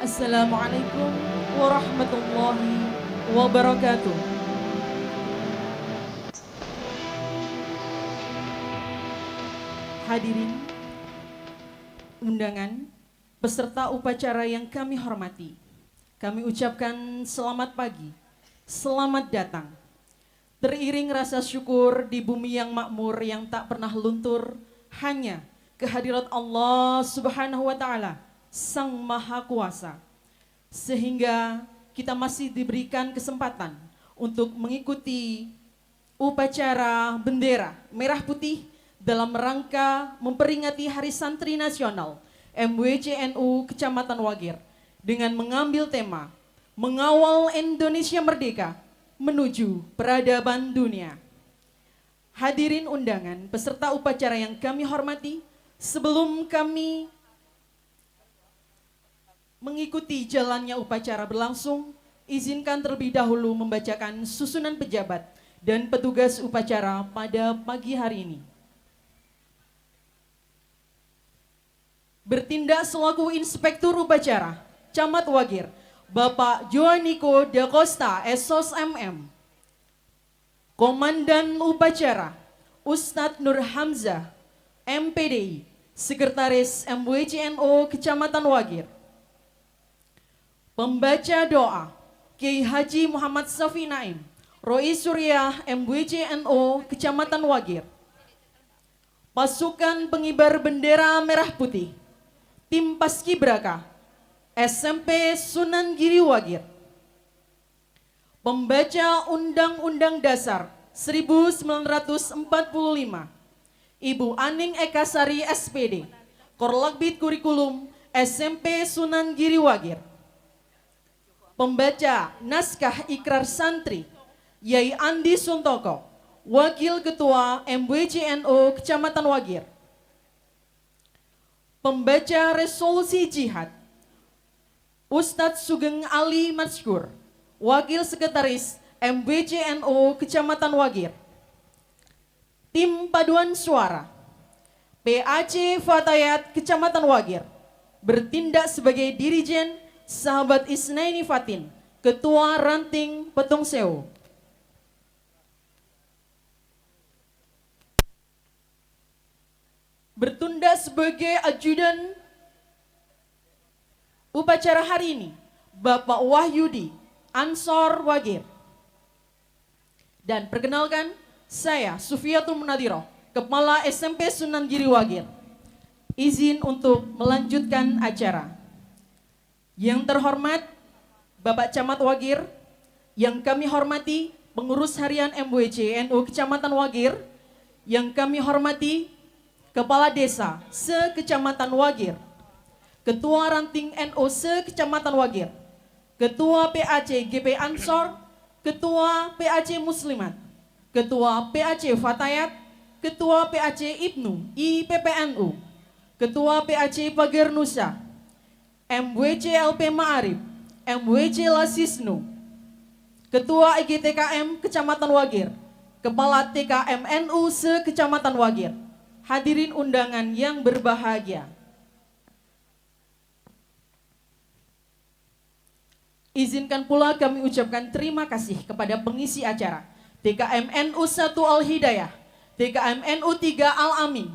Assalamualaikum warahmatullahi wabarakatuh. Hadirin undangan, peserta upacara yang kami hormati, kami ucapkan selamat pagi, selamat datang. Teriring rasa syukur di bumi yang makmur yang tak pernah luntur, hanya kehadirat Allah Subhanahu wa Ta'ala, Sang Maha Kuasa, sehingga kita masih diberikan kesempatan untuk mengikuti upacara bendera merah putih dalam rangka memperingati Hari Santri Nasional MWCNU Kecamatan Wagir dengan mengambil tema Mengawal Indonesia Merdeka menuju Peradaban Dunia. Hadirin undangan, peserta upacara yang kami hormati, sebelum kami mengikuti jalannya upacara berlangsung, izinkan terlebih dahulu membacakan susunan pejabat dan petugas upacara pada pagi hari ini. Bertindak selaku Inspektur Upacara, Camat Wagir, Bapak Joaniko da Costa, SOS MM. Komandan Upacara, Ustadz Nur Hamzah, MPDI, Sekretaris MWCNO Kecamatan Wagir. Pembaca doa, Kiai Haji Muhammad Safi Naim, Rois Suryah MWCNO Kecamatan Wagir. Pasukan pengibar bendera merah putih, Tim Paskibraka, SMP Sunan Giri Wagir. Pembaca Undang-Undang Dasar 1945, Ibu Aning Ekasari SPD, Korlagbit Kurikulum SMP Sunan Giri Wagir. Pembaca Naskah Ikrar Santri, Yai Andi Suntoko, Wakil Ketua MWCNO Kecamatan Wagir. Pembaca Resolusi Jihad, Ustadz Sugeng Ali Manskur, Wakil Sekretaris MWCNO Kecamatan Wagir. Tim Paduan Suara, PAC Fatayat Kecamatan Wagir, bertindak sebagai Dirijen Sahabat Isnaini Fatin, Ketua Ranting Petung Sewu. Bertindak sebagai ajudan upacara hari ini, Bapak Wahyudi Ansor Wagir. Dan perkenalkan, saya Sufiatul Munadiroh, Kepala SMP Sunan Giri Wagir. Izin untuk melanjutkan acara. Yang terhormat Bapak Camat Wagir, yang kami hormati Pengurus Harian MWCNU Kecamatan Wagir, yang kami hormati Kepala Desa se-Kecamatan Wagir, Ketua Ranting NO se-Kecamatan Wagir, Ketua PAC GP Ansor, Ketua PAC Muslimat, Ketua PAC Fatayat, Ketua PAC Ibnu IPPNU, Ketua PAC Pagar Nusa, MWC LP Ma'arif, MWC Lasisnu, Ketua IGTKM Kecamatan Wagir, Kepala TKM NU se-Kecamatan Wagir. Hadirin undangan yang berbahagia, izinkan pula kami ucapkan terima kasih kepada pengisi acara TKM NU 1 Al-Hidayah, TKM NU 3 Al-Amin,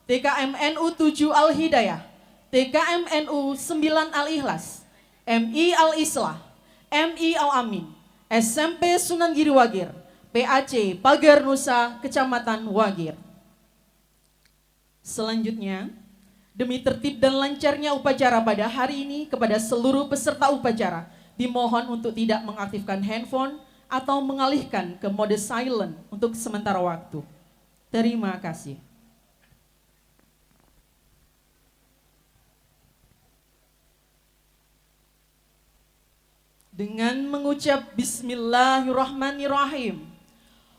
TKM NU 7 Al-Hidayah, TKM NU 9 Al-Ikhlas, MI Al-Islah, MI Al-Amin, SMP Sunan Giri Wagir, PAC Pagar Nusa Kecamatan Wagir. Selanjutnya, demi tertib dan lancarnya upacara pada hari ini, kepada seluruh peserta upacara dimohon untuk tidak mengaktifkan handphone atau mengalihkan ke mode silent untuk sementara waktu. Terima kasih. Dengan mengucap Bismillahirrahmanirrahim,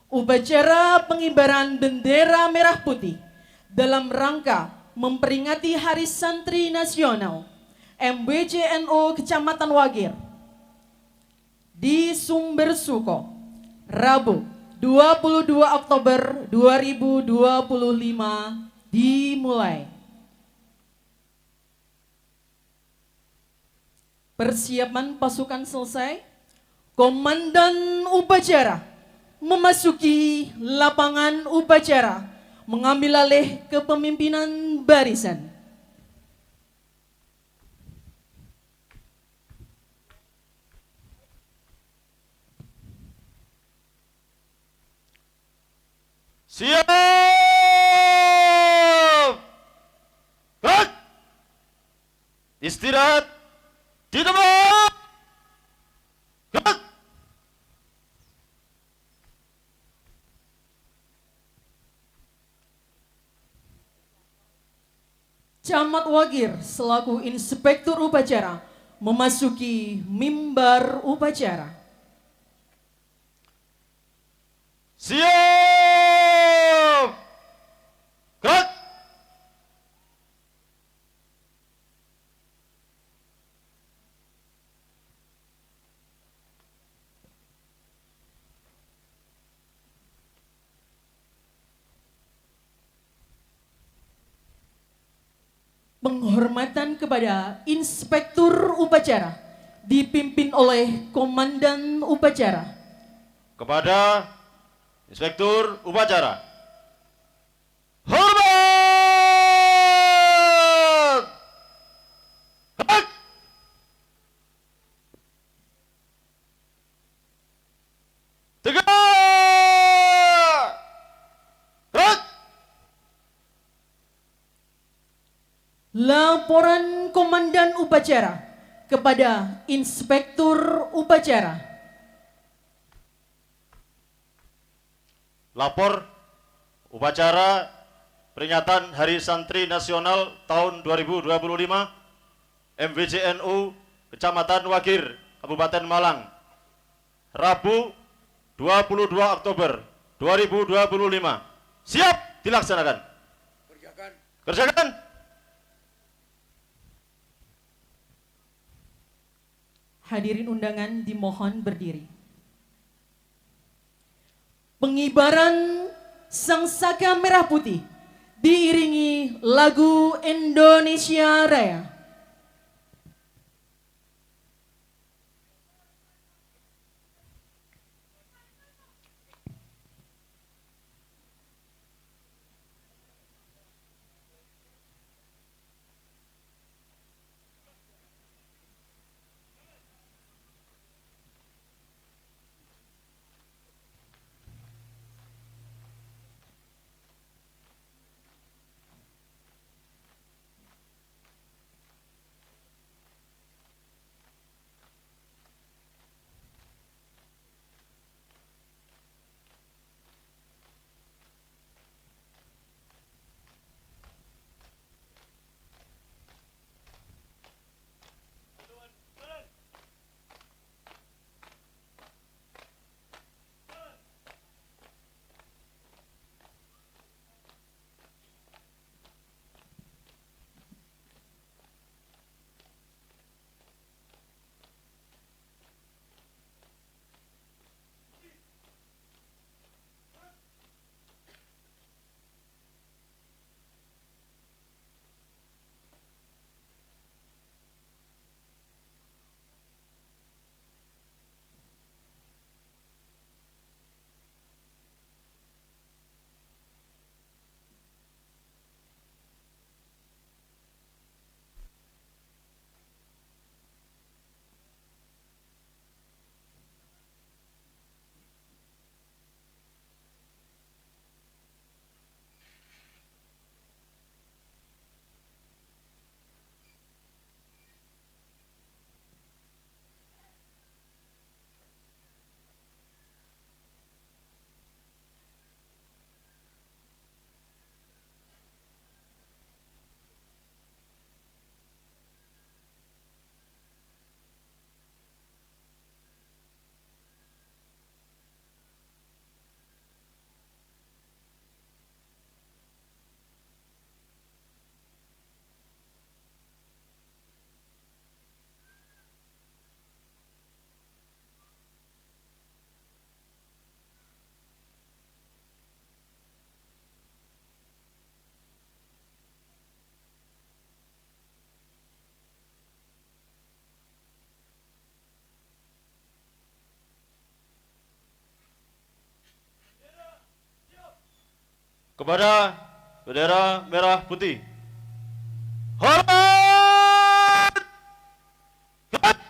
upacara pengibaran bendera merah putih dalam rangka memperingati Hari Santri Nasional MWCNU Kecamatan Wagir di Sumber Suko, Rabu 22 Oktober 2025 dimulai. Persiapan pasukan selesai. Komandan upacara memasuki lapangan upacara, mengambil alih kepemimpinan barisan. Siap! Gerak! Istirahat di tempat! Gerak! Camat Wagir selaku inspektur upacara memasuki mimbar upacara. Siap! Gerak! Penghormatan kepada inspektur upacara dipimpin oleh komandan upacara. Kepada Inspektur Upacara. Hormat! Gerak! Tegak! Gerak! Laporan komandan upacara kepada inspektur upacara. Lapor upacara peringatan Hari Santri Nasional tahun 2025 MVJNU Kecamatan Wagir, Kabupaten Malang, Rabu 22 Oktober 2025. Siap dilaksanakan. Kerjakan. Kerjakan. Hadirin undangan dimohon berdiri. Pengibaran Sang Saka Merah Putih diiringi lagu Indonesia Raya. kepada bendera merah putih. Hormat! Gerak!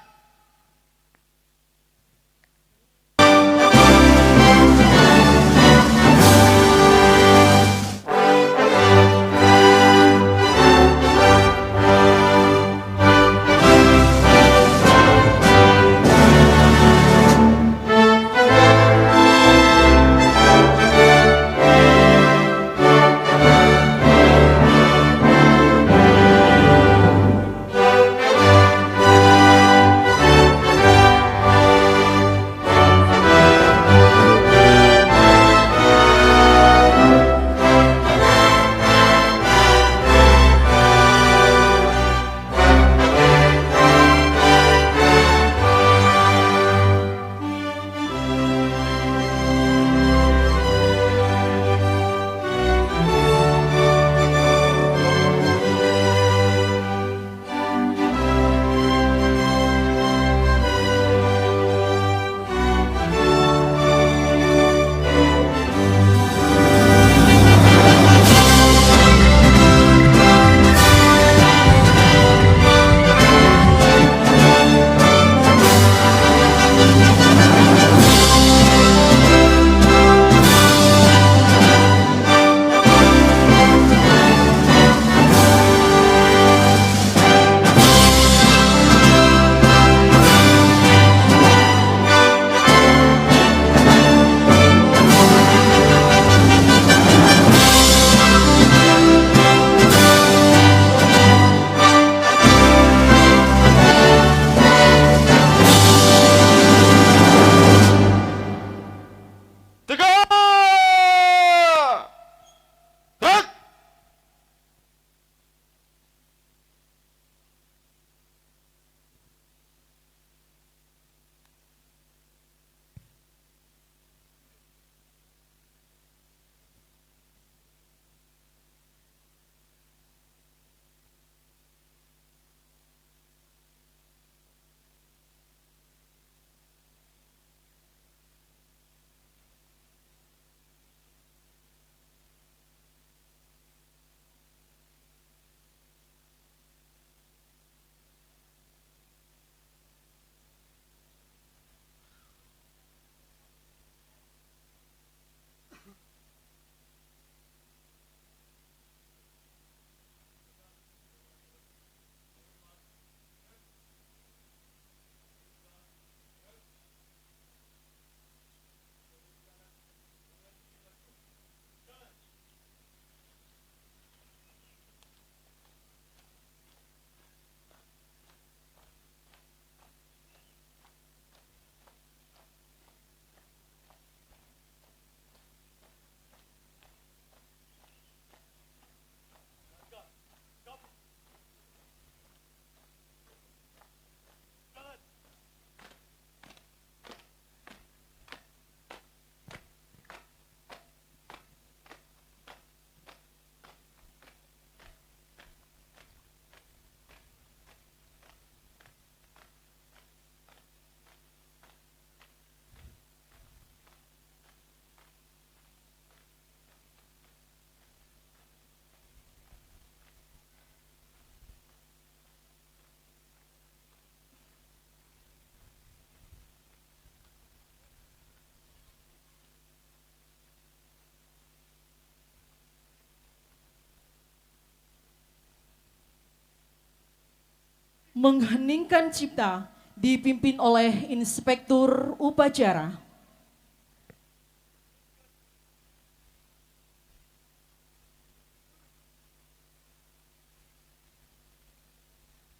Mengheningkan cipta dipimpin oleh Inspektur Upacara.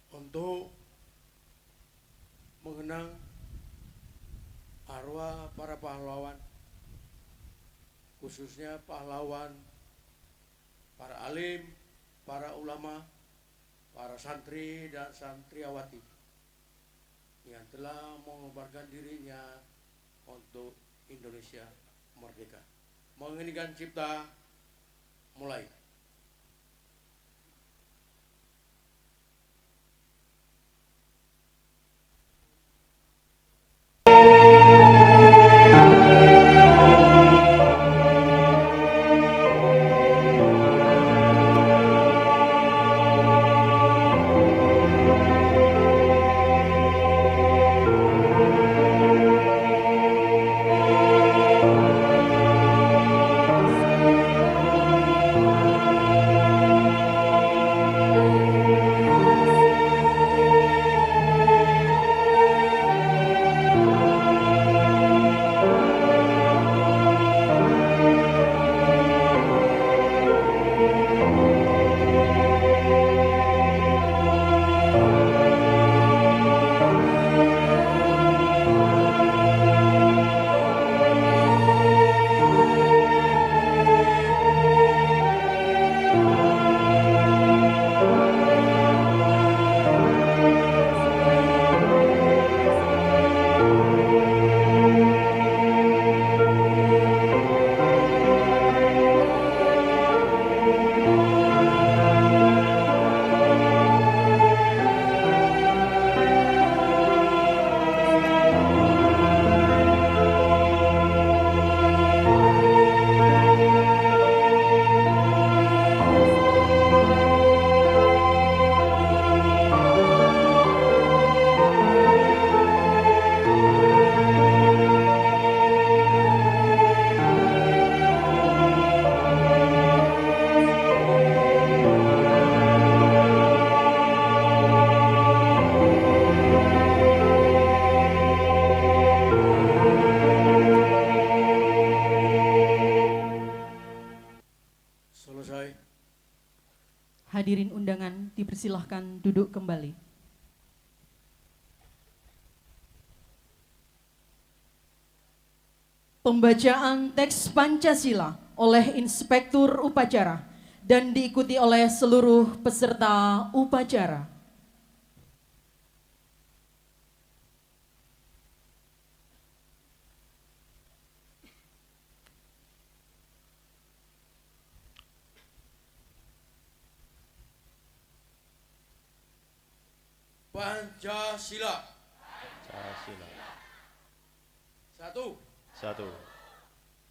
Untuk mengenang arwah para pahlawan, khususnya pahlawan, para alim, para ulama, para santri dan santriawati yang telah mengorbankan dirinya untuk Indonesia merdeka. Mengheningkan cipta, mulai. silahkan duduk kembali. Pembacaan teks Pancasila oleh Inspektur Upacara dan diikuti oleh seluruh peserta upacara. Pancasila. Pancasila. Satu, Satu.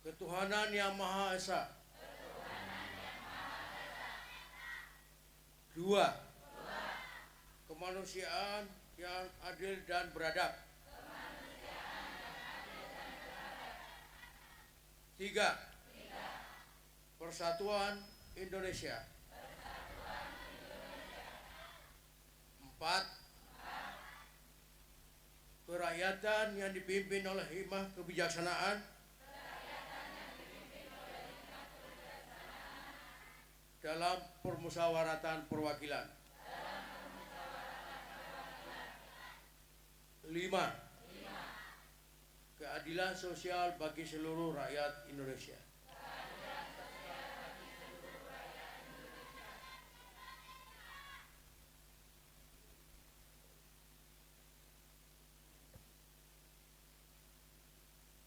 ketuhanan yang Maha Esa. Dua, kemanusiaan yang adil dan beradab. Tiga, persatuan Indonesia. Empat, kerakyatan yang dipimpin oleh hikmah kebijaksanaan dalam permusyawaratan perwakilan. Lima, keadilan sosial bagi seluruh rakyat Indonesia.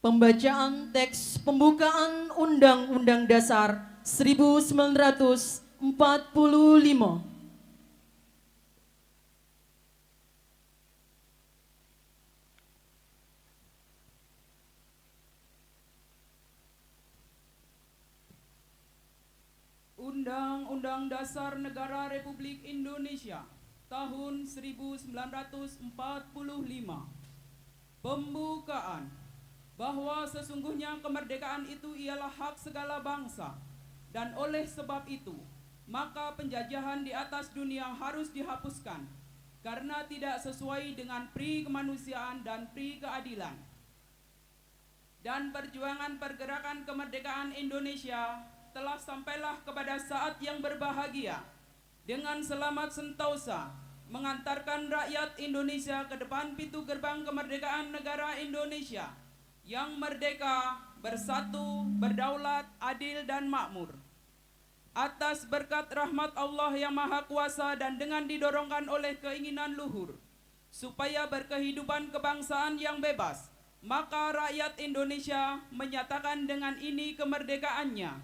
Pembacaan teks pembukaan Undang-Undang Dasar 1945. Undang-Undang Dasar Negara Republik Indonesia tahun 1945. Pembukaan. Bahwa sesungguhnya kemerdekaan itu ialah hak segala bangsa, dan oleh sebab itu, maka penjajahan di atas dunia harus dihapuskan, karena tidak sesuai dengan pri kemanusiaan dan pri keadilan. Dan perjuangan pergerakan kemerdekaan Indonesia telah sampailah kepada saat yang berbahagia, dengan selamat sentosa, mengantarkan rakyat Indonesia ke depan pintu gerbang kemerdekaan negara Indonesia, yang merdeka, bersatu, berdaulat, adil dan makmur. Atas berkat rahmat Allah yang Maha Kuasa dan dengan didorongkan oleh keinginan luhur, supaya berkehidupan kebangsaan yang bebas, maka rakyat Indonesia menyatakan dengan ini kemerdekaannya.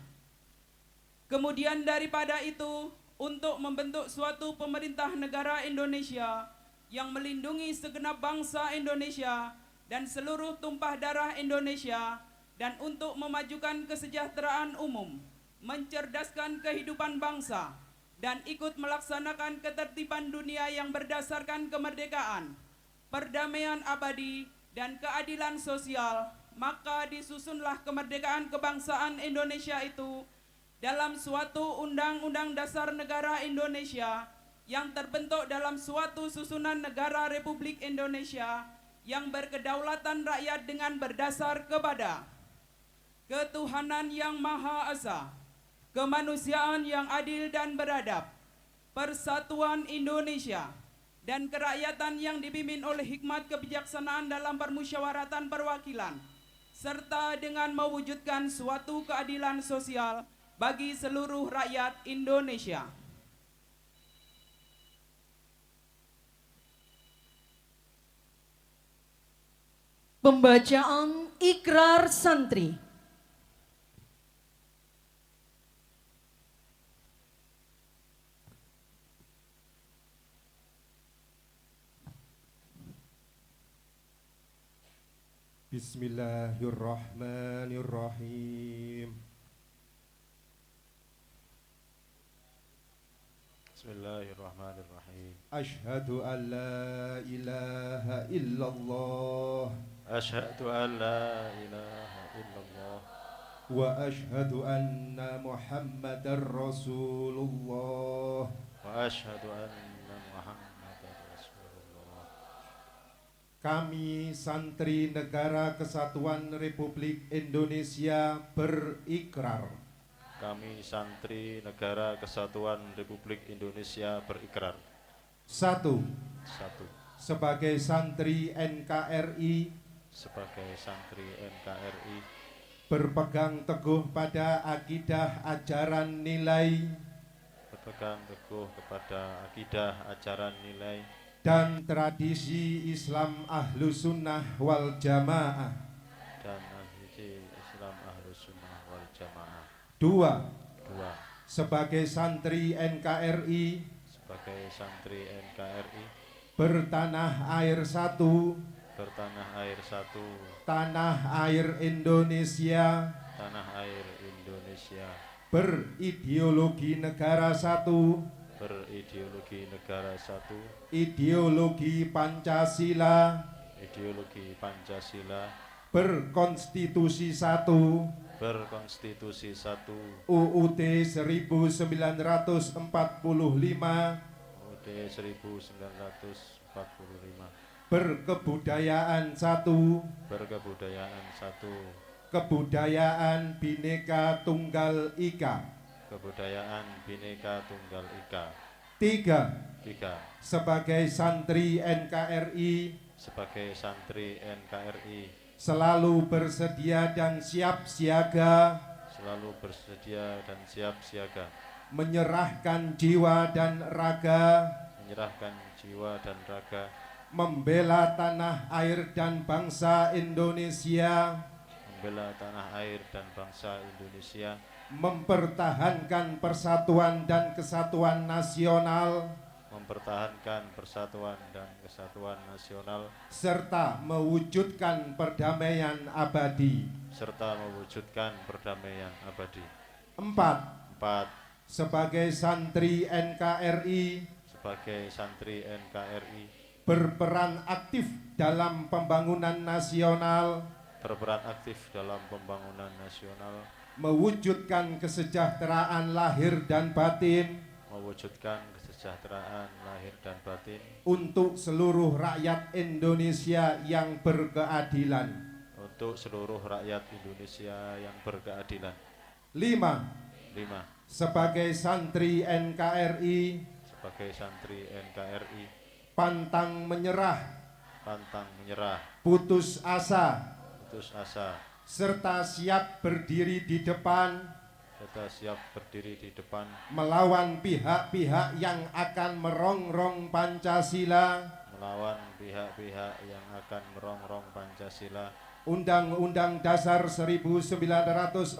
Kemudian daripada itu, untuk membentuk suatu pemerintah negara Indonesia yang melindungi segenap bangsa Indonesia dan seluruh tumpah darah Indonesia, dan untuk memajukan kesejahteraan umum, mencerdaskan kehidupan bangsa, dan ikut melaksanakan ketertiban dunia yang berdasarkan kemerdekaan, perdamaian abadi, dan keadilan sosial, maka disusunlah kemerdekaan kebangsaan Indonesia itu dalam suatu Undang-Undang Dasar Negara Indonesia yang terbentuk dalam suatu susunan negara Republik Indonesia yang berkedaulatan rakyat dengan berdasar kepada ketuhanan yang Maha Esa, kemanusiaan yang adil dan beradab, persatuan Indonesia, dan kerakyatan yang dipimpin oleh hikmat kebijaksanaan dalam permusyawaratan perwakilan, serta dengan mewujudkan suatu keadilan sosial bagi seluruh rakyat Indonesia. Pembacaan Ikrar Santri. Bismillahirrahmanirrahim. Bismillahirrahmanirrahim. Asyhadu an la ilaha illallah Asyhadu an la ilaha illallah wa asyhadu anna Muhammadar Rasulullah. wa asyhadu anna Muhammadar Rasulullah. Kami santri Negara Kesatuan Republik Indonesia berikrar Kami santri Negara Kesatuan Republik Indonesia berikrar 1. Satu, Sebagai santri NKRI sebagai santri NKRI berpegang teguh pada akidah ajaran nilai berpegang teguh kepada akidah ajaran nilai dan tradisi Islam Ahlus Sunnah wal Jamaah. dan tradisi Islam Ahlus Sunnah wal Jamaah. 2. Dua, Sebagai santri NKRI sebagai santri NKRI bertanah air satu, bertanah air satu, tanah air Indonesia, tanah air Indonesia, berideologi negara satu, berideologi negara satu, ideologi Pancasila, ideologi Pancasila, berkonstitusi satu, berkonstitusi satu, UUD 1945, UUD 1945, berkebudayaan satu, berkebudayaan satu, kebudayaan Bhinneka Tunggal Ika. kebudayaan Bhinneka Tunggal Ika. 3. Tiga, Sebagai santri NKRI sebagai santri NKRI selalu bersedia dan siap siaga selalu bersedia dan siap siaga menyerahkan jiwa dan raga, menyerahkan jiwa dan raga, membela tanah air dan bangsa Indonesia, membela tanah air dan bangsa Indonesia, mempertahankan persatuan dan kesatuan nasional, mempertahankan persatuan dan kesatuan nasional, serta mewujudkan perdamaian abadi. serta mewujudkan perdamaian abadi. 4. 4. Sebagai santri NKRI Sebagai santri NKRI berperan aktif dalam pembangunan nasional, berperan aktif dalam pembangunan nasional, mewujudkan kesejahteraan lahir dan batin mewujudkan kesejahteraan lahir dan batin untuk seluruh rakyat Indonesia yang berkeadilan. untuk seluruh rakyat Indonesia yang berkeadilan. 5. 5. Sebagai santri NKRI Sebagai santri NKRI pantang menyerah, pantang menyerah, putus asa, putus asa, serta siap berdiri di depan serta siap berdiri di depan melawan pihak-pihak yang akan merongrong Pancasila, melawan pihak-pihak yang akan merongrong Pancasila, Undang-Undang Dasar 1945,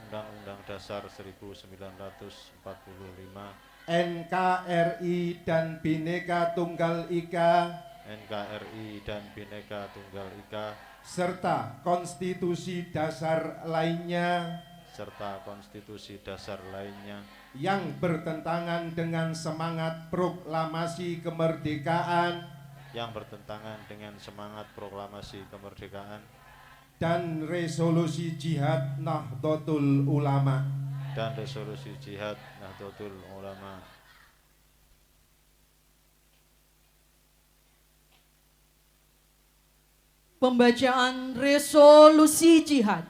Undang-Undang Dasar 1945, NKRI dan Bhinneka Tunggal Ika, NKRI dan Bhinneka Tunggal Ika, serta konstitusi dasar lainnya serta konstitusi dasar lainnya yang bertentangan dengan semangat proklamasi kemerdekaan yang bertentangan dengan semangat proklamasi kemerdekaan dan resolusi jihad Nahdlatul Ulama. dan resolusi jihad Nahdlatul Ulama. Pembacaan resolusi jihad.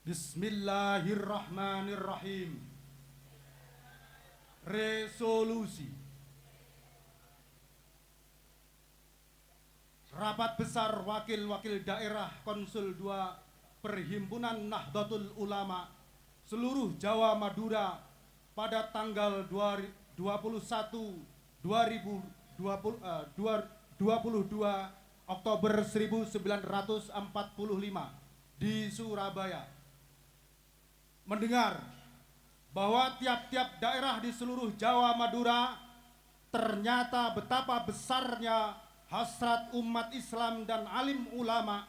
Bismillahirrahmanirrahim. Resolusi Rapat Besar Wakil-Wakil Daerah Konsul 2 Perhimpunan Nahdlatul Ulama seluruh Jawa Madura pada tanggal 22 Oktober 1945 di Surabaya mendengar bahwa tiap-tiap daerah di seluruh Jawa Madura ternyata betapa besarnya hasrat umat Islam dan alim ulama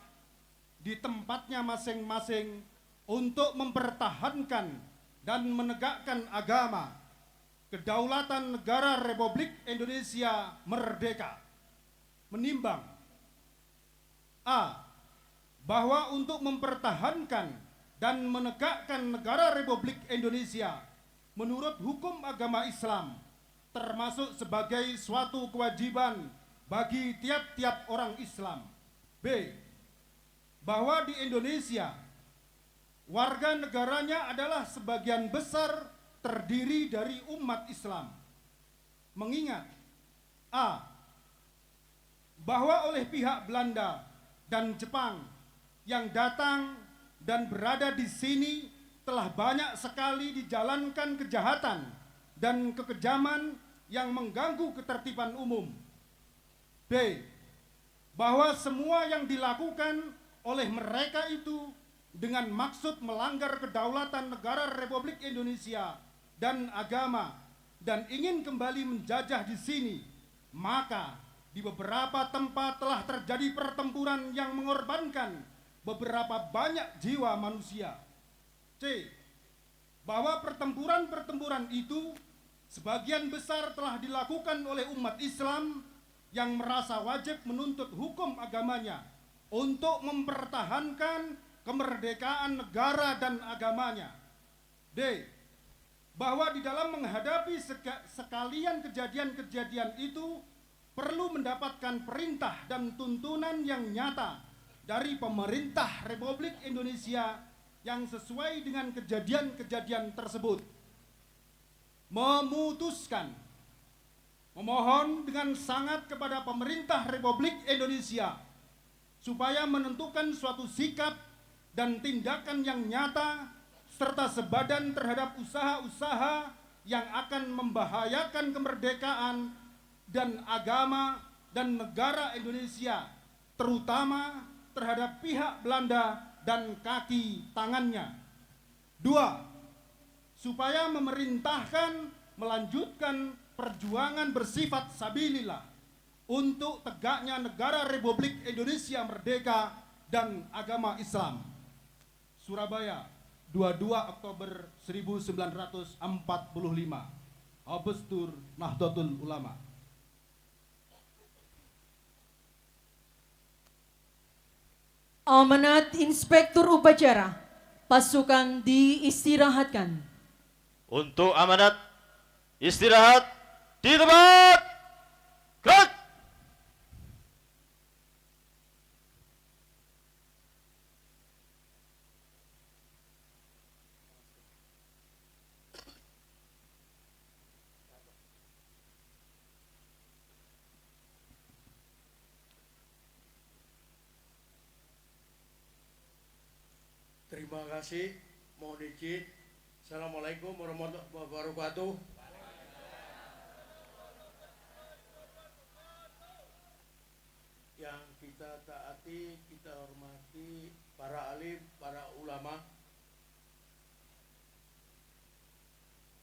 di tempatnya masing-masing untuk mempertahankan dan menegakkan agama, kedaulatan negara Republik Indonesia merdeka. Menimbang A. Bahwa untuk mempertahankan dan menegakkan negara Republik Indonesia menurut hukum agama Islam termasuk sebagai suatu kewajiban bagi tiap-tiap orang Islam. B. Bahwa di Indonesia warga negaranya adalah sebagian besar terdiri dari umat Islam. Mengingat A. Bahwa oleh pihak Belanda dan Jepang yang datang dan berada di sini telah banyak sekali dijalankan kejahatan dan kekejaman yang mengganggu ketertiban umum. B. Bahwa semua yang dilakukan oleh mereka itu dengan maksud melanggar kedaulatan negara Republik Indonesia dan agama dan ingin kembali menjajah di sini, maka di beberapa tempat telah terjadi pertempuran yang mengorbankan beberapa banyak jiwa manusia. C. Bahwa pertempuran-pertempuran itu sebagian besar telah dilakukan oleh umat Islam yang merasa wajib menuntut hukum agamanya untuk mempertahankan kemerdekaan negara dan agamanya. D. Bahwa di dalam menghadapi sekalian kejadian-kejadian itu perlu mendapatkan perintah dan tuntunan yang nyata dari pemerintah Republik Indonesia yang sesuai dengan kejadian-kejadian tersebut. Memutuskan, memohon dengan sangat kepada pemerintah Republik Indonesia supaya menentukan suatu sikap dan tindakan yang nyata serta sebadan terhadap usaha-usaha yang akan membahayakan kemerdekaan dan agama dan negara Indonesia, terutama terhadap pihak Belanda dan kaki tangannya. 2. Supaya memerintahkan melanjutkan perjuangan bersifat sabilillah untuk tegaknya negara Republik Indonesia merdeka dan agama Islam. Surabaya, 22 Oktober 1945. Habestur Nahdlatul Ulama. Amanat Inspektur Upacara, pasukan diistirahatkan. Untuk amanat istirahat di tempat. Gerak. Terima kasih. Mohon izin. Assalamualaikum warahmatullahi wabarakatuh. Yang kita taati, kita hormati para alim, para ulama,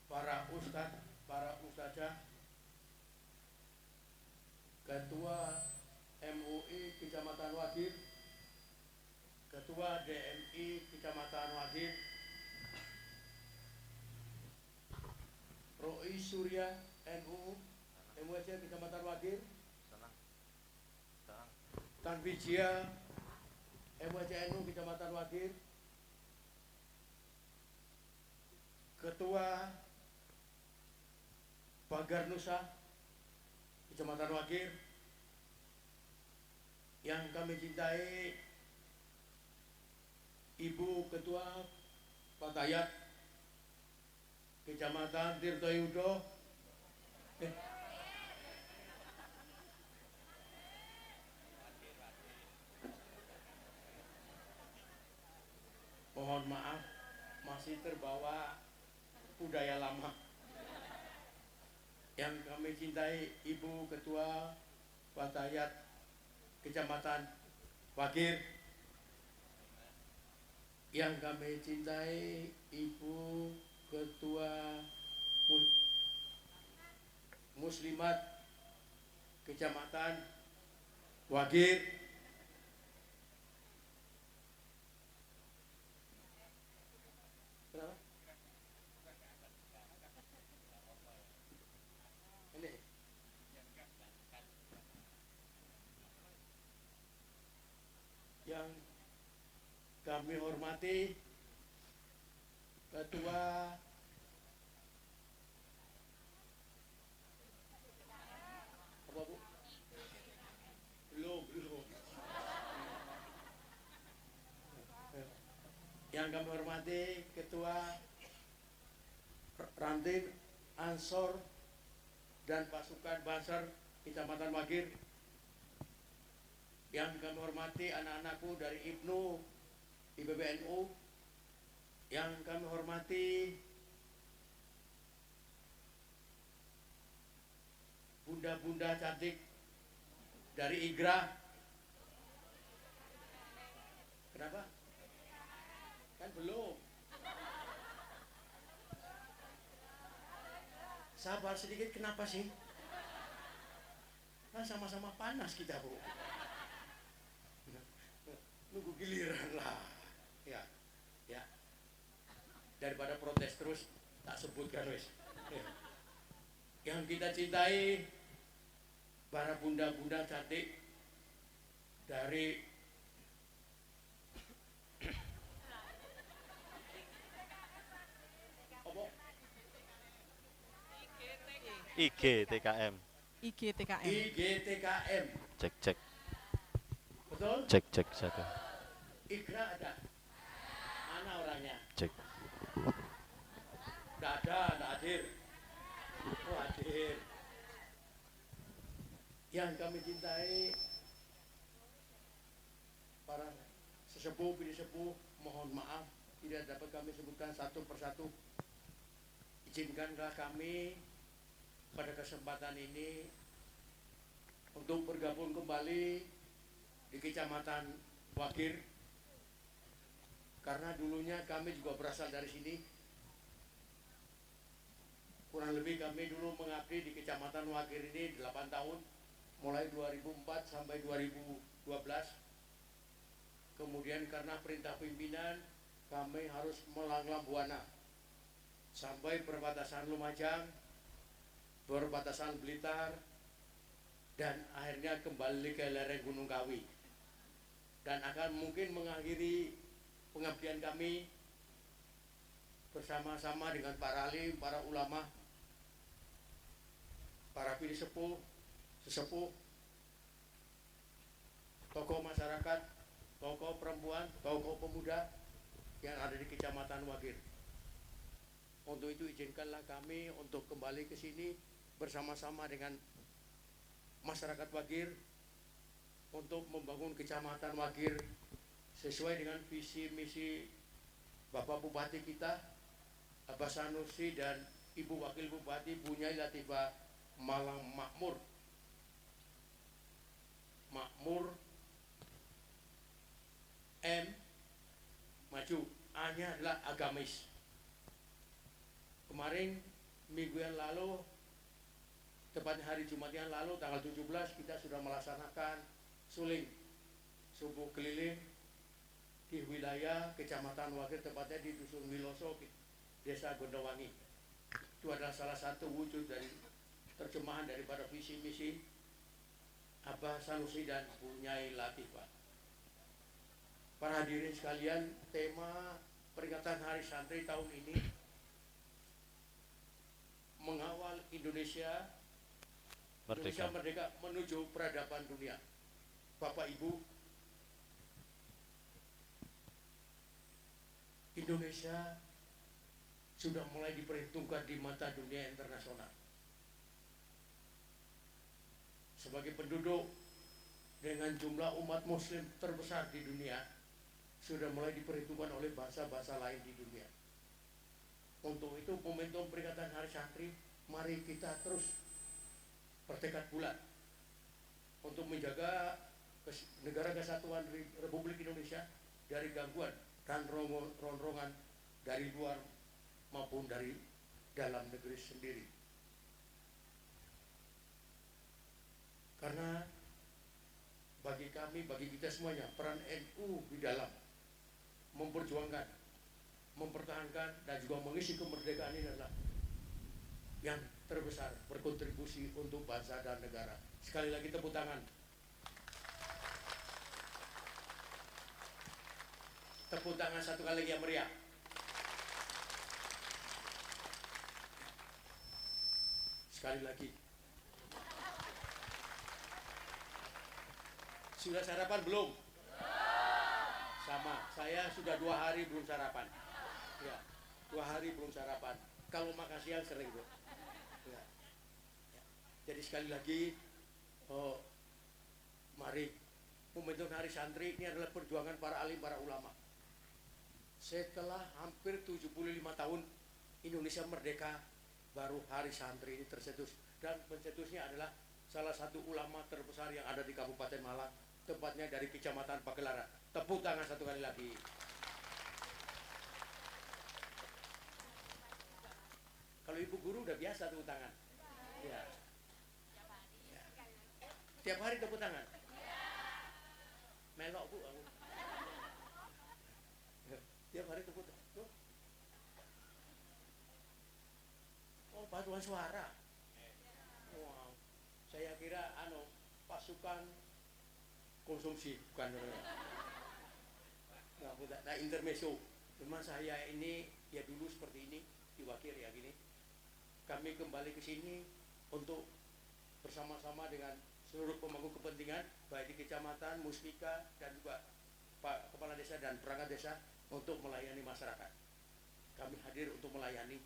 para ustadz, para ustadzah, Ketua MUI Kecamatan Wagir, Ketua DMI Kecamatan Wagir, Roi Surya NU MUSC Kecamatan Wagir, Tan Wijaya MUSC NU Kecamatan Wagir, Ketua Pagar Nusa Kecamatan Wagir, yang kami cintai Ibu Ketua Patayat Kecamatan Tirtoyudo, mohon maaf masih terbawa budaya lama. Yang kami cintai Ibu Ketua Patayat Kecamatan Wagir, yang kami cintai Ibu Ketua Muslimat Kecamatan Wagir, ini yang kami hormati Ketua Yang kami hormati Ketua Ranting Ansor dan Pasukan Banser Kecamatan Wagir. Yang kami hormati anak-anakku dari IBNU, IPBNU. Yang kami hormati bunda-bunda cantik dari IGRA. Kenapa? Kan belum. Sabar sedikit, kenapa sih? Kan sama-sama panas kita, Bu. Nunggu giliran lah. Ya. Ya. Daripada protes terus, tak sebutkan wes. Ya. Yang kita cintai, para bunda-bunda cantik dari apa? IGTKM. IGTKM. IGTKM. Cek cek. Betul? Cek cek satu. IGRA ada. Mana orangnya? Cek. Nggak ada, nggak hadir. Oh, hadir. Yang kami cintai, para sesepuh, bini sepuh, mohon maaf tidak dapat kami sebutkan satu persatu. Izinkanlah kami pada kesempatan ini untuk bergabung kembali di Kecamatan Wagir, karena dulunya kami juga berasal dari sini. Kurang lebih kami dulu mengabdi di Kecamatan Wagir ini 8 tahun, mulai 2004 sampai 2012. Kemudian karena perintah pimpinan kami harus melanglang buana sampai perbatasan Lumajang, perbatasan Blitar, dan akhirnya kembali ke lereng Gunung Kawi, dan akan mungkin mengakhiri pengabdian kami bersama-sama dengan para alim, para ulama, para bini sepuh, sesepuh, tokoh masyarakat, tokoh perempuan, tokoh pemuda yang ada di Kecamatan Wagir. Untuk itu izinkanlah kami untuk kembali ke sini bersama-sama dengan masyarakat Wagir untuk membangun Kecamatan Wagir sesuai dengan visi misi Bapak Bupati kita, Abah Sanusi, dan Ibu Wakil Bupati Bu Nyai Latifah Malang Makmur. Makmur M maju, A-nya adalah agamis. Kemarin minggu yang lalu, tepatnya hari Jumat yang lalu tanggal 17, kita sudah melaksanakan suling subuh keliling di wilayah Kecamatan Wagir, tepatnya di Dusun Wiloso, Desa Gondowangi. Itu adalah salah satu wujud dari terjemahan daripada visi misi Abah Sanusi dan Bu Nyai Latifah. Para hadirin sekalian, tema peringatan Hari Santri tahun ini mengawal Indonesia merdeka menuju peradaban dunia. Bapak Ibu, Indonesia sudah mulai diperhitungkan di mata dunia internasional sebagai penduduk dengan jumlah umat muslim terbesar di dunia, sudah mulai diperhitungkan oleh bangsa-bangsa lain di dunia. Untuk itu momentum peringatan Hari Santri, mari kita terus bertekad bulat untuk menjaga negara kesatuan Republik Indonesia dari gangguan dan ronrongan dari luar maupun dari dalam negeri sendiri. Karena bagi kami, bagi kita semuanya, peran NU di dalam memperjuangkan, mempertahankan, dan juga mengisi kemerdekaan ini adalah yang terbesar, berkontribusi untuk bangsa dan negara. Sekali lagi tepuk tangan. Tepuk tangan satu kali lagi yang meriah. Sekali lagi. Sudah sarapan belum? Sama, saya sudah 2 hari belum sarapan. Ya, 2 hari belum sarapan. Kalau makan siang sering, Bu. Ya. Ya. Jadi sekali lagi, mari momentum Hari Santri ini adalah perjuangan para alim, para ulama. Setelah hampir 75 tahun Indonesia merdeka, baru Hari Santri ini tercetus. Dan pencetusnya adalah salah satu ulama terbesar yang ada di Kabupaten Malang, tepatnya dari Kecamatan Pagelaran. Tepuk tangan satu kali lagi. Kalau ibu guru udah biasa tepuk tangan. Ya. Ya. Tiap hari tepuk tangan. Melok Bu aku. Tiap hari tepuk tangan. Tuh. Oh, paduan suara. Wow. Saya kira pasukan konsumsi bukan. Nah, intermezzo. Memang saya ini ya dulu seperti ini diwakil ya gini. Kami kembali ke sini untuk bersama-sama dengan seluruh pemangku kepentingan baik di kecamatan, muspika dan juga Pak Kepala Desa dan perangkat desa untuk melayani masyarakat. Kami hadir untuk melayani.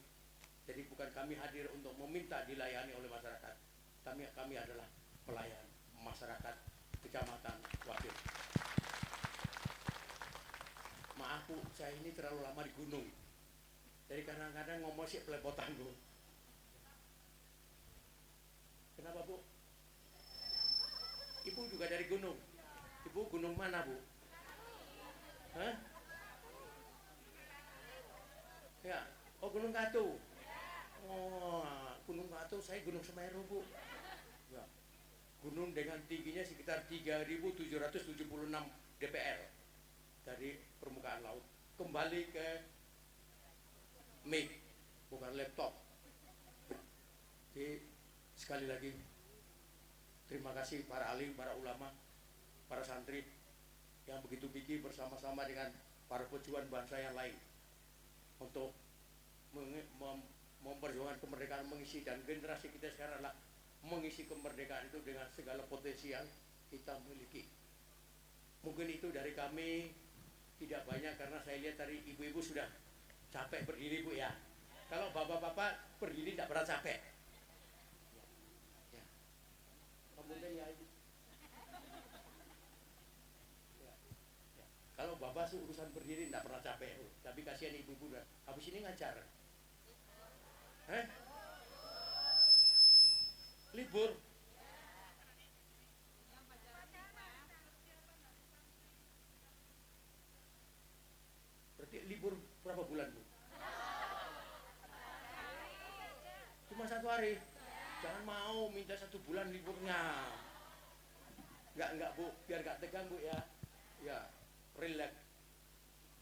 Jadi bukan kami hadir untuk meminta dilayani oleh masyarakat. Kami adalah pelayan masyarakat kecamatan wakil. Maaf Bu, saya ini terlalu lama di gunung. Jadi kadang-kadang ngomong sih pelepotan Bu. Kenapa Bu? Ibu juga dari gunung. Ibu gunung mana Bu? Hah? Ya, oh Gunung Katu. Oh, Gunung Katu, saya Gunung Semeru Bu. Ya. Gunung dengan tingginya sekitar 3.776 dpl dari permukaan laut. Kembali ke mic, bukan laptop. Jadi sekali lagi terima kasih para alim, para ulama, para santri yang begitu gigih bersama-sama dengan para pejuang bangsa yang lain untuk memperjuangkan kemerdekaan, mengisi, dan generasi kita sekarang adalah mengisi kemerdekaan itu dengan segala potensi yang kita miliki. Mungkin itu dari kami, tidak banyak karena saya lihat tadi ibu-ibu sudah capek berdiri Bu ya. Kalau bapak-bapak berdiri tidak pernah capek. Ya. Kemudian ya Ibu. Ya. Ya. Kalau bapak urusan berdiri tidak pernah capek, tapi kasihan ibu-ibu habis ini ngajar. Libur. Berarti libur berapa bulan Bu? Cuma 1 hari. Jangan mau minta 1 bulan liburnya. Enggak Bu, biar enggak tegang Bu ya. Ya, relax.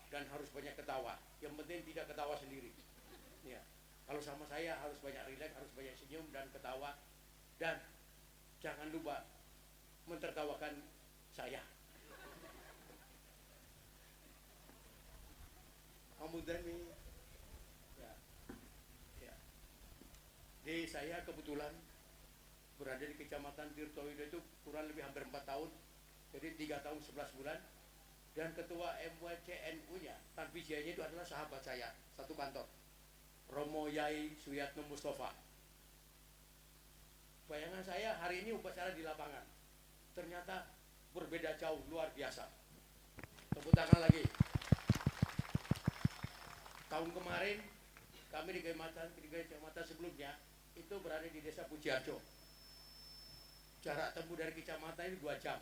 Dan harus banyak ketawa. Yang penting tidak ketawa sendiri. Ya. Kalau sama saya harus banyak rileks, harus banyak senyum dan ketawa. Dan jangan lupa mentertawakan saya. Kemudian nih, ya, ya. Jadi saya kebetulan berada di Kecamatan Tirtowidodo itu kurang lebih hampir 4 tahun. Jadi 3 tahun 11 bulan. Dan ketua MWCNU-nya, Tanfiziahnya itu adalah sahabat saya, satu kantor. Romo Yai Suyatno Mustafa. Bayangan saya hari ini upacara di lapangan. Ternyata berbeda jauh, luar biasa. Tepuk tangan lagi. Tahun kemarin kami di kecamatan sebelumnya itu berada di Desa Pujiarjo. Jarak tempuh dari kecamatan ini 2 jam.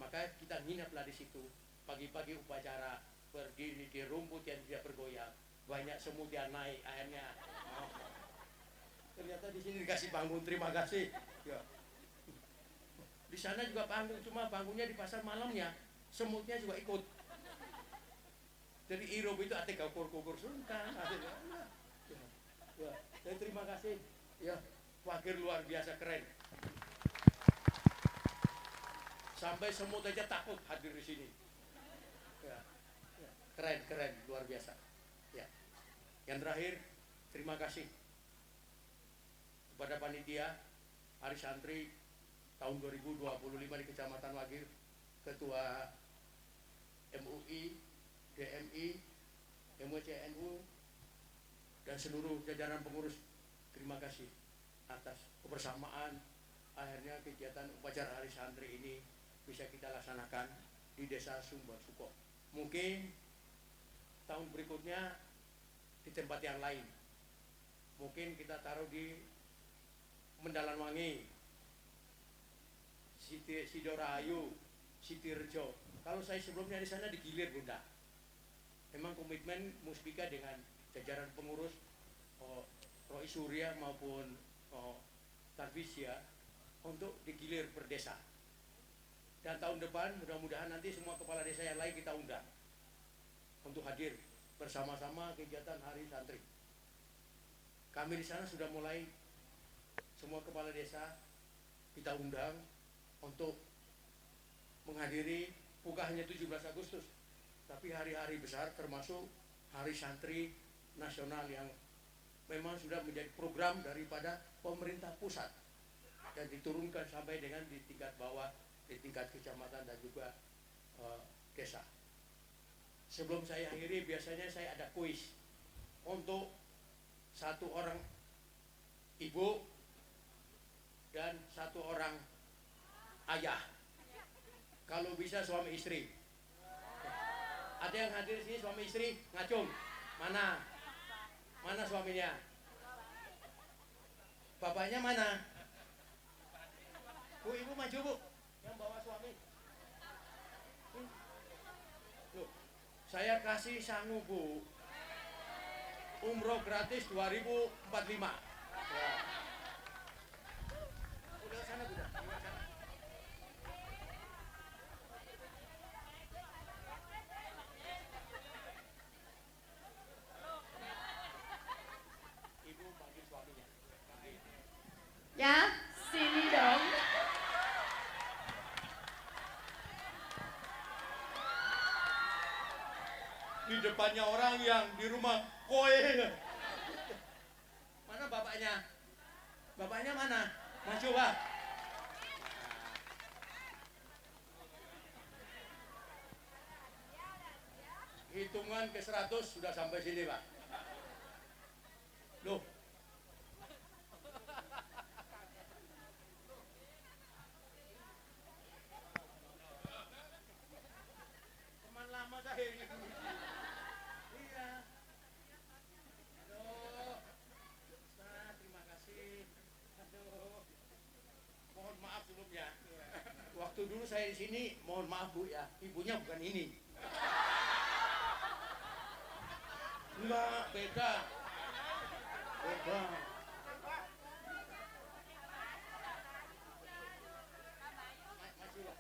Maka kita nginaplah di situ. Pagi-pagi upacara, berdiri di rumput yang tidak bergoyang. Banyak semut yang naik airnya. Oh. Ternyata di sini dikasih panggung, terima kasih. Ya. Di sana juga panggung, cuma panggungnya di pasar malamnya, semutnya juga ikut. Jadi irob itu ate kukur sungkan. Ya. Ya. Dan terima kasih. Ya, wakil luar biasa keren. Sampai semut aja takut hadir di sini. Ya. Ya. Keren, luar biasa. Ya. Yang terakhir, terima kasih kepada panitia Hari Santri tahun 2025 di Kecamatan Wagir, Ketua MUI, DMI, MUCNU, dan seluruh jajaran pengurus. Terima kasih atas kebersamaan. Akhirnya kegiatan upacara Hari Santri ini bisa kita laksanakan di Desa Sumber Suko. Mungkin tahun berikutnya di tempat yang lain. Mungkin kita taruh di Mendalanwangi, Sidorahayu, Sitirjo. Kalau saya sebelumnya di sana di Gilir, Bunda. Memang komitmen Muspika dengan jajaran pengurus Roy Surya maupun Tarvisya untuk digilir per desa. Dan tahun depan mudah-mudahan nanti semua kepala desa yang lain kita undang untuk hadir bersama-sama kegiatan Hari Santri. Kami di sana sudah mulai semua kepala desa kita undang untuk menghadiri bukan hanya 17 Agustus, tapi hari-hari besar termasuk Hari Santri Nasional yang memang sudah menjadi program daripada pemerintah pusat dan diturunkan sampai dengan di tingkat bawah, di tingkat kecamatan dan juga desa. Sebelum saya akhiri, biasanya saya ada kuis untuk satu orang ibu dan satu orang ayah. Kalau bisa suami istri. Ada yang hadir di sini suami istri? Ngacung. Mana? Mana suaminya? Bapaknya mana? Bu, ibu maju, Bu. Yang bawa suami. Loh, saya kasih sangu, Bu. Umroh gratis 2045. Ya. Udah sana, Bu. Ibu panggil suaminya. Ya, sini dong. Di depannya orang yang di rumah koe. Mana bapaknya? Bapaknya mana? Maju, Pak. Hitungan ke 100 sudah sampai sini, Pak. Loh. Teman lama saya ini. Iya. Aduh. Ustaz, terima kasih. Aduh. Mohon maaf sebelumnya. Waktu dulu saya di sini, mohon maaf Bu ya, ibunya bukan ini. Enggak, beda. Beda. Maju, Pak.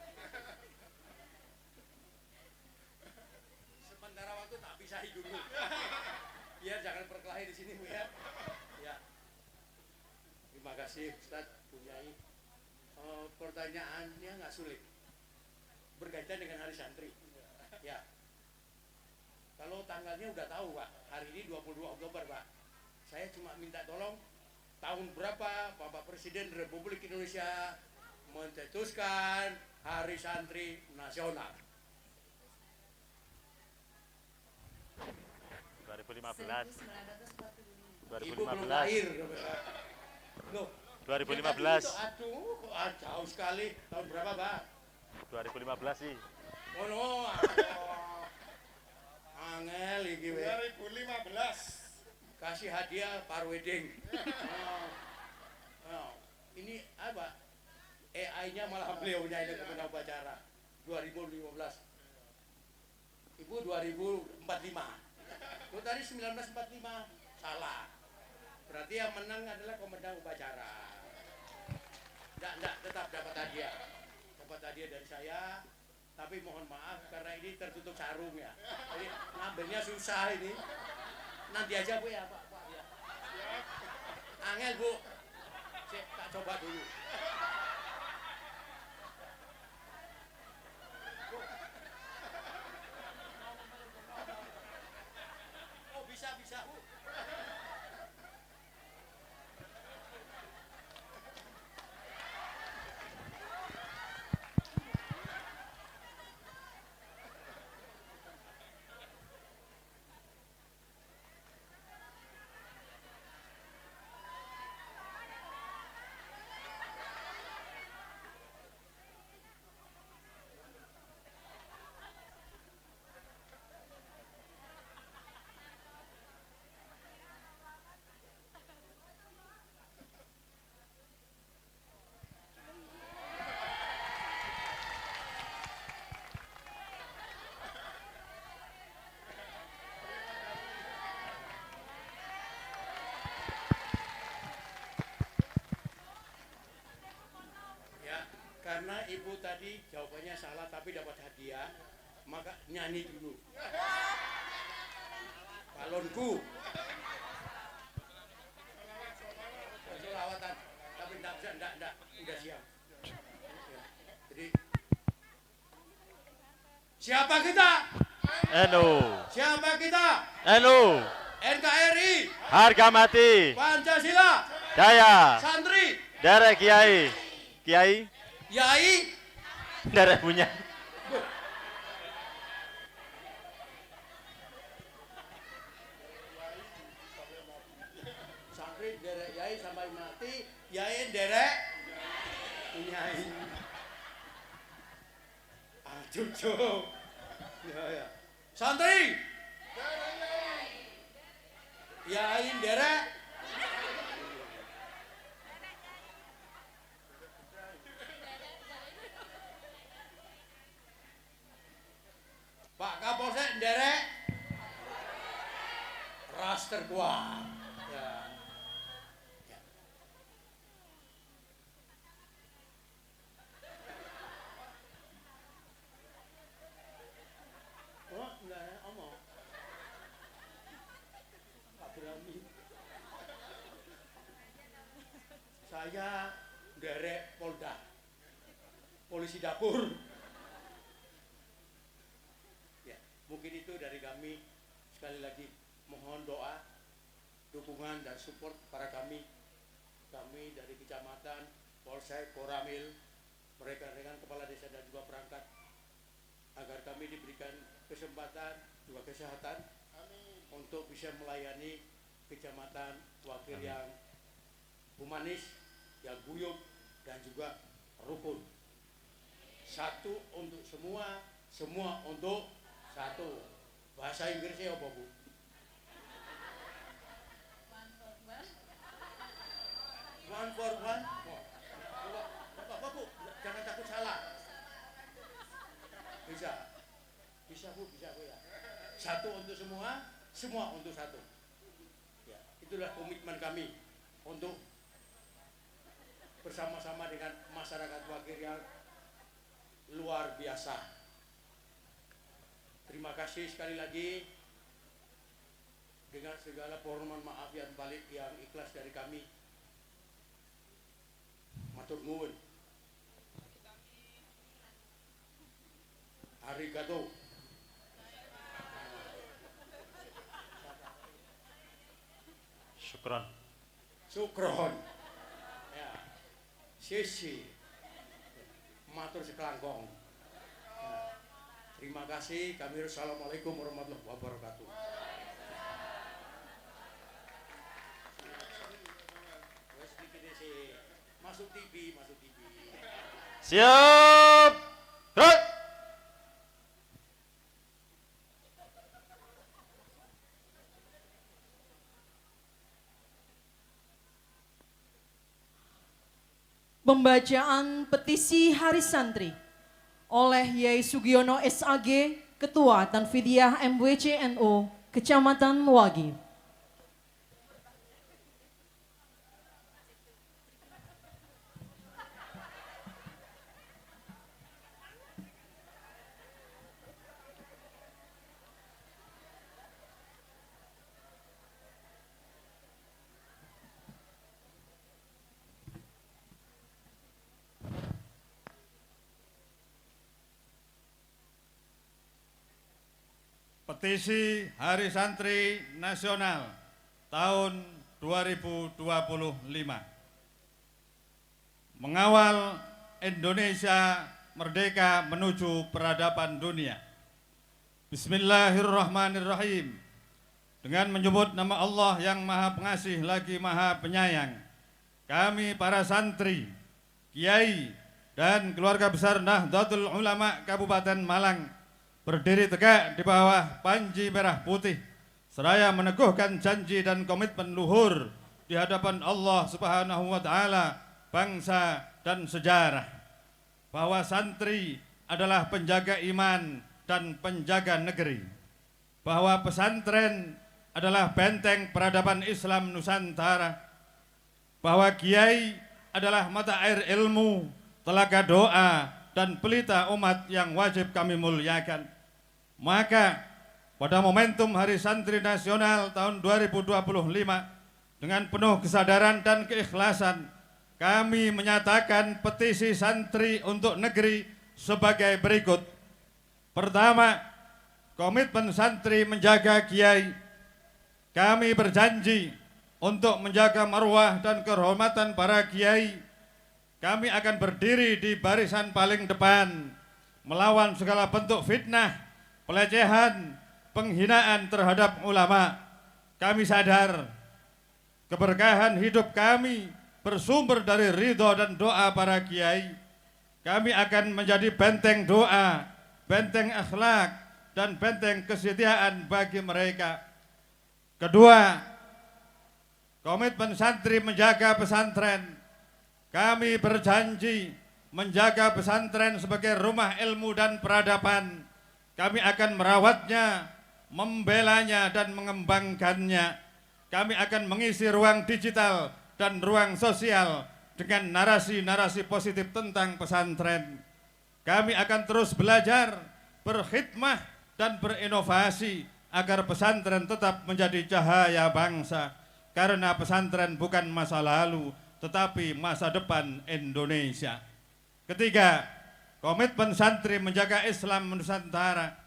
Sementara waktu tak pisahi dulu. Biar jangan berkelahi di sini, Bu ya. Ya. Terima kasih Ustaz Bunyai. Pertanyaannya nggak sulit. Berkaitan dengan Hari Santri. Ya. Kalau tanggalnya udah tahu, Pak. Hari ini 22 Oktober, Pak. Saya cuma minta tolong tahun berapa Bapak Presiden Republik Indonesia mencetuskan Hari Santri Nasional. 2015. 1945. Ibu belum lahir. Loh, 2015. aduh, jauh sekali. Tahun berapa, Pak? 2015 sih. Oh, no. Angel iki we. 2015. Kasih hadiah par wedding. Ini apa? AI-nya malah beliaunya ini kemudian upacara 2015. Ibu 2045. Lu tadi 1945. Salah. Berarti yang menang adalah komandan upacara. Enggak, tetap dapat hadiah. Dapat hadiah dari saya. Tapi mohon maaf karena ini tertutup sarung ya. Jadi ngambilnya susah ini. Nanti aja Bu ya, Pak ya. Angel Bu. Tak coba dulu. Oh, bisa Bu. ibu tadi jawabannya salah tapi dapat hadiah, maka nyanyi dulu. Balonku. Selawatan, tapi enggak, udah siap. Ya. Jadi siapa kita? NU. Siapa kita? NU. NKRI. Harga mati. Pancasila. Jaya. Santri. Derek Kiai. Kiai. Yai. Derek punya. Santri derek yai sampai mati. Yai derek. Yai. Aduh. Ya. Santri. Yai derek. Pak Kapolsek derek. Ras terkuat. Ya. Ya. Oh, enggak ya, omong. Pak berani. Saya derek Polda. Polisi dapur. Ya, mungkin itu dari kami. Sekali lagi mohon doa, dukungan dan support para kami dari kecamatan, Polsek, Koramil, mereka dengan kepala desa dan juga perangkat, agar kami diberikan kesempatan juga kesehatan untuk bisa melayani kecamatan wakil yang humanis, yang guyup dan juga rukun. Satu untuk semua, semua untuk satu. Bahasa Inggrisnya apa, Bu? One for one. Bapak, Bu, jangan takut salah. Bisa Bu ya. Satu untuk semua, semua untuk satu. Ya, itulah komitmen kami untuk bersama-sama dengan masyarakat Wakir yang luar biasa. Terima kasih sekali lagi dengan segala permohonan maaf yang balik yang ikhlas dari kami. Matur nuwun. Arigato. Syukron. Sukron. Ya. Sisi. Matur sekelangkong. Ya. Terima kasih. Kami assalamualaikum warahmatullahi wabarakatuh. Masuk TV. Siap. Gerak. Pembacaan petisi Hari Santri oleh Yai Sugiono SAG, Ketua Tanfidiyah MWCNO, Kecamatan Wagi. Petisi Hari Santri Nasional tahun 2025. Mengawal Indonesia merdeka menuju peradaban dunia. Bismillahirrahmanirrahim. Dengan menyebut nama Allah yang Maha Pengasih lagi Maha Penyayang, kami para santri, kiai, dan keluarga besar Nahdlatul Ulama Kabupaten Malang berdiri tegak di bawah panji merah putih, seraya meneguhkan janji dan komitmen luhur di hadapan Allah Subhanahu wa Ta'ala, bangsa dan sejarah, bahwa santri adalah penjaga iman dan penjaga negeri, bahwa pesantren adalah benteng peradaban Islam Nusantara, bahwa kiai adalah mata air ilmu telaga doa, dan pelita umat yang wajib kami muliakan. Maka pada momentum Hari Santri Nasional tahun 2025, dengan penuh kesadaran dan keikhlasan, kami menyatakan petisi santri untuk negeri sebagai berikut. Pertama, komitmen santri menjaga kiai. Kami berjanji untuk menjaga marwah dan kehormatan para kiai. Kami akan berdiri di barisan paling depan, melawan segala bentuk fitnah, pelecehan, penghinaan terhadap ulama. Kami sadar keberkahan hidup kami bersumber dari ridho dan doa para kiai. Kami akan menjadi benteng doa, benteng akhlak, dan benteng kesetiaan bagi mereka. Kedua, komitmen santri menjaga pesantren. Kami berjanji menjaga pesantren sebagai rumah ilmu dan peradaban. Kami akan merawatnya, membelanya, dan mengembangkannya. Kami akan mengisi ruang digital dan ruang sosial dengan narasi-narasi positif tentang pesantren. Kami akan terus belajar, berkhidmah, dan berinovasi agar pesantren tetap menjadi cahaya bangsa. Karena pesantren bukan masa lalu, tetapi masa depan Indonesia. Ketiga, komitmen santri menjaga Islam Nusantara.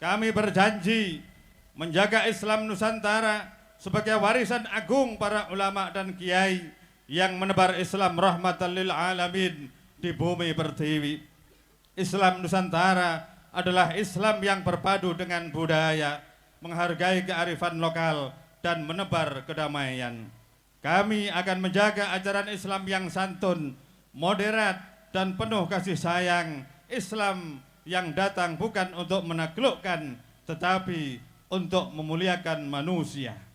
Kami berjanji menjaga Islam Nusantara sebagai warisan agung para ulama dan kiai yang menebar Islam rahmatan lil alamin di bumi pertiwi. Islam Nusantara adalah Islam yang berpadu dengan budaya, menghargai kearifan lokal, dan menebar kedamaian. Kami akan menjaga ajaran Islam yang santun, moderat, dan penuh kasih sayang. Islam yang datang bukan untuk menaklukkan, tetapi untuk memuliakan manusia.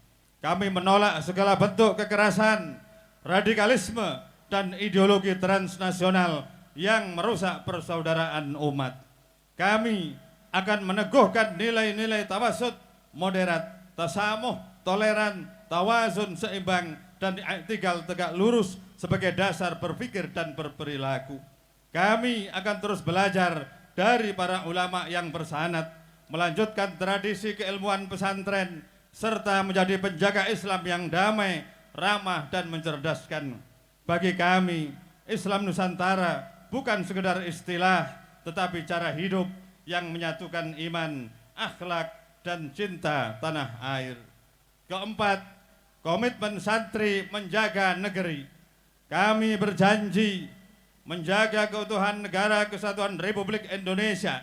Kami menolak segala bentuk kekerasan, radikalisme, dan ideologi transnasional yang merusak persaudaraan umat. Kami akan meneguhkan nilai-nilai tawasud, moderat, tasamuh, toleran, tawazun, seimbang, dan i'tidal tegak lurus sebagai dasar berpikir dan berperilaku. Kami akan terus belajar dari para ulama yang bersanad, melanjutkan tradisi keilmuan pesantren, serta menjadi penjaga Islam yang damai, ramah, dan mencerdaskan. Bagi kami, Islam Nusantara bukan sekedar istilah, tetapi cara hidup yang menyatukan iman, akhlak, dan cinta tanah air. Keempat, komitmen santri menjaga negeri. Kami berjanji menjaga keutuhan negara kesatuan Republik Indonesia.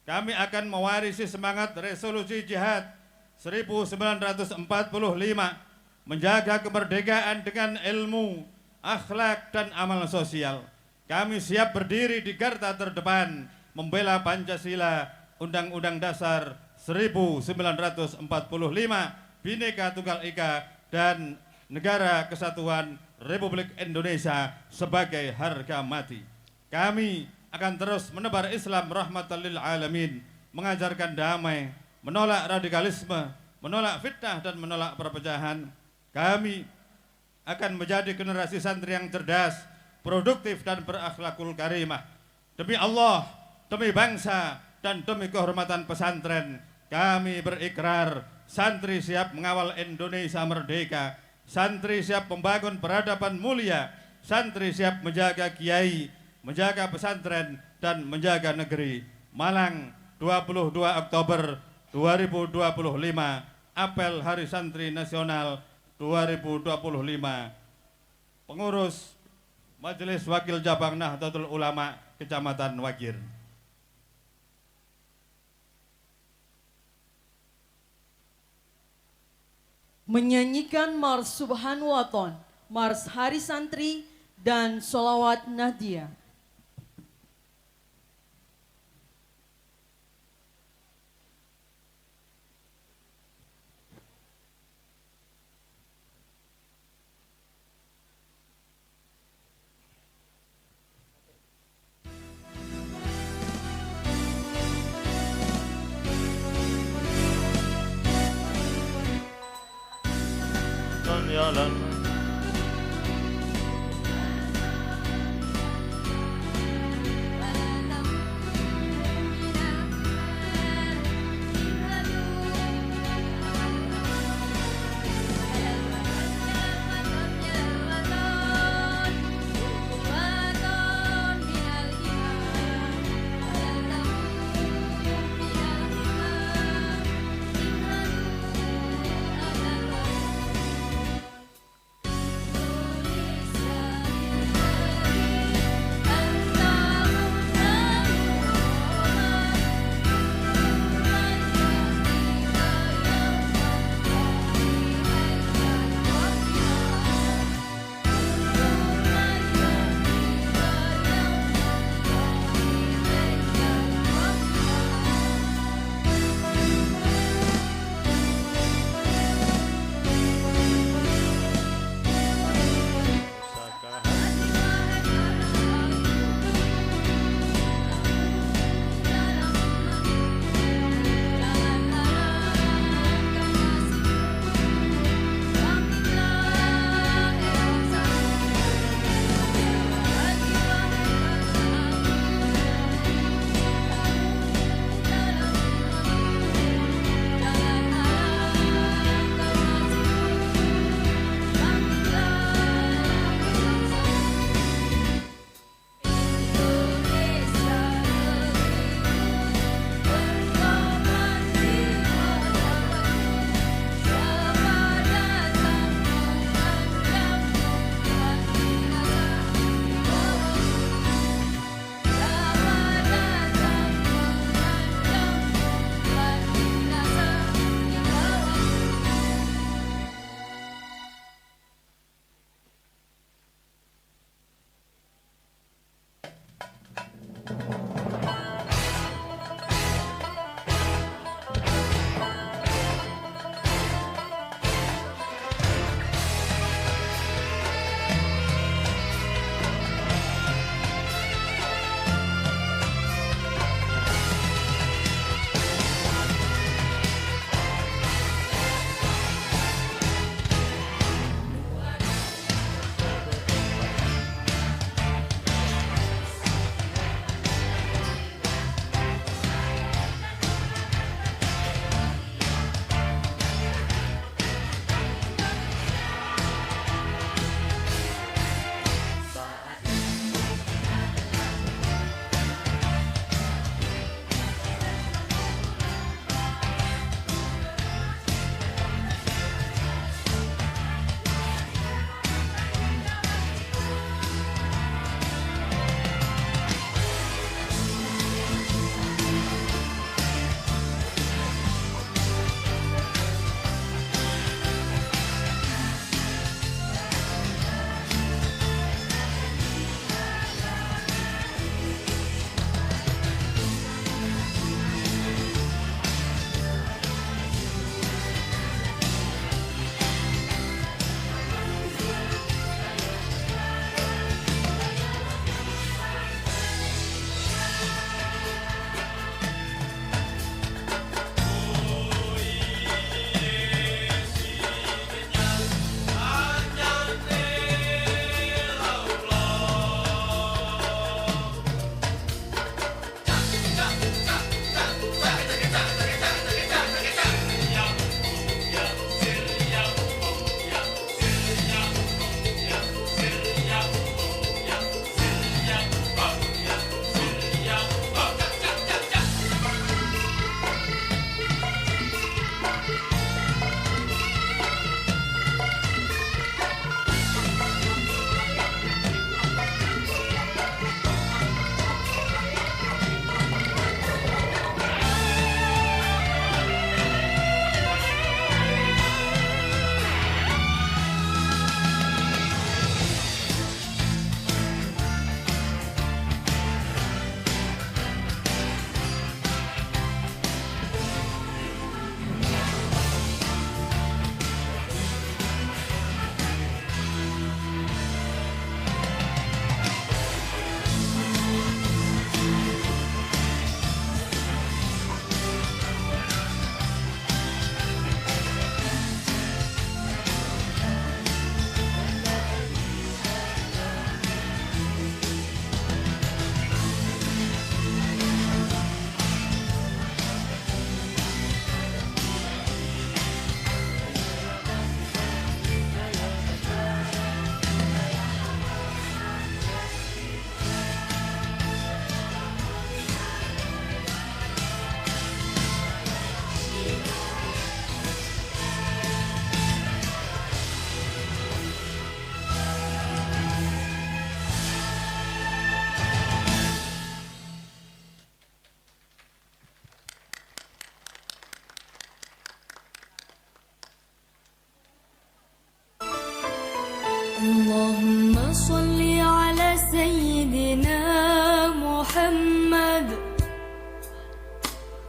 Kami akan mewarisi semangat resolusi jihad 1945, menjaga kemerdekaan dengan ilmu, akhlak, dan amal sosial. Kami siap berdiri di garda terdepan, membela Pancasila, Undang-Undang Dasar 1945, Bhinneka Tunggal Ika, dan Negara Kesatuan Republik Indonesia sebagai harga mati. Kami akan terus menebar Islam rahmatan lil alamin, mengajarkan damai, menolak radikalisme, menolak fitnah, dan menolak perpecahan. Kami akan menjadi generasi santri yang cerdas, produktif, dan berakhlakul karimah. Demi Allah, demi bangsa, dan demi kehormatan pesantren, kami berikrar, santri siap mengawal Indonesia merdeka, santri siap membangun peradaban mulia, santri siap menjaga kiai, menjaga pesantren, dan menjaga negeri. Malang, 22 Oktober 2025, apel Hari Santri Nasional 2025. Pengurus Majelis Wakil Cabang Nahdlatul Ulama Kecamatan Wagir. Menyanyikan Mars Subhanwaton, Mars Hari Santri, dan Sholawat Nahdiyah. Jalan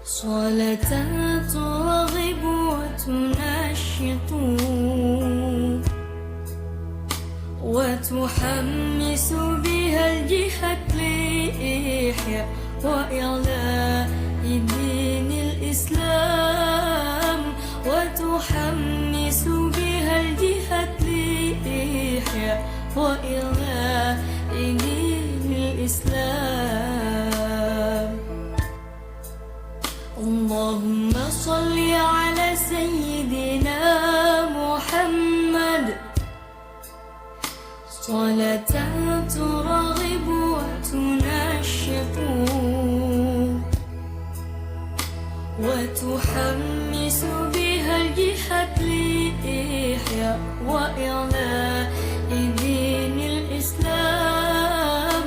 صلاة ترغب وتنشط وتحمس بها الجهة لإحياء وإعلاء دين الإسلام وتحمس بها الجهة لإحياء وإعلاء دين الإسلام. اللهم صل على سيدنا محمد صلاة ترغب وتنشط وتحمس بها الجهة لإحياء وإعلاء دين الإسلام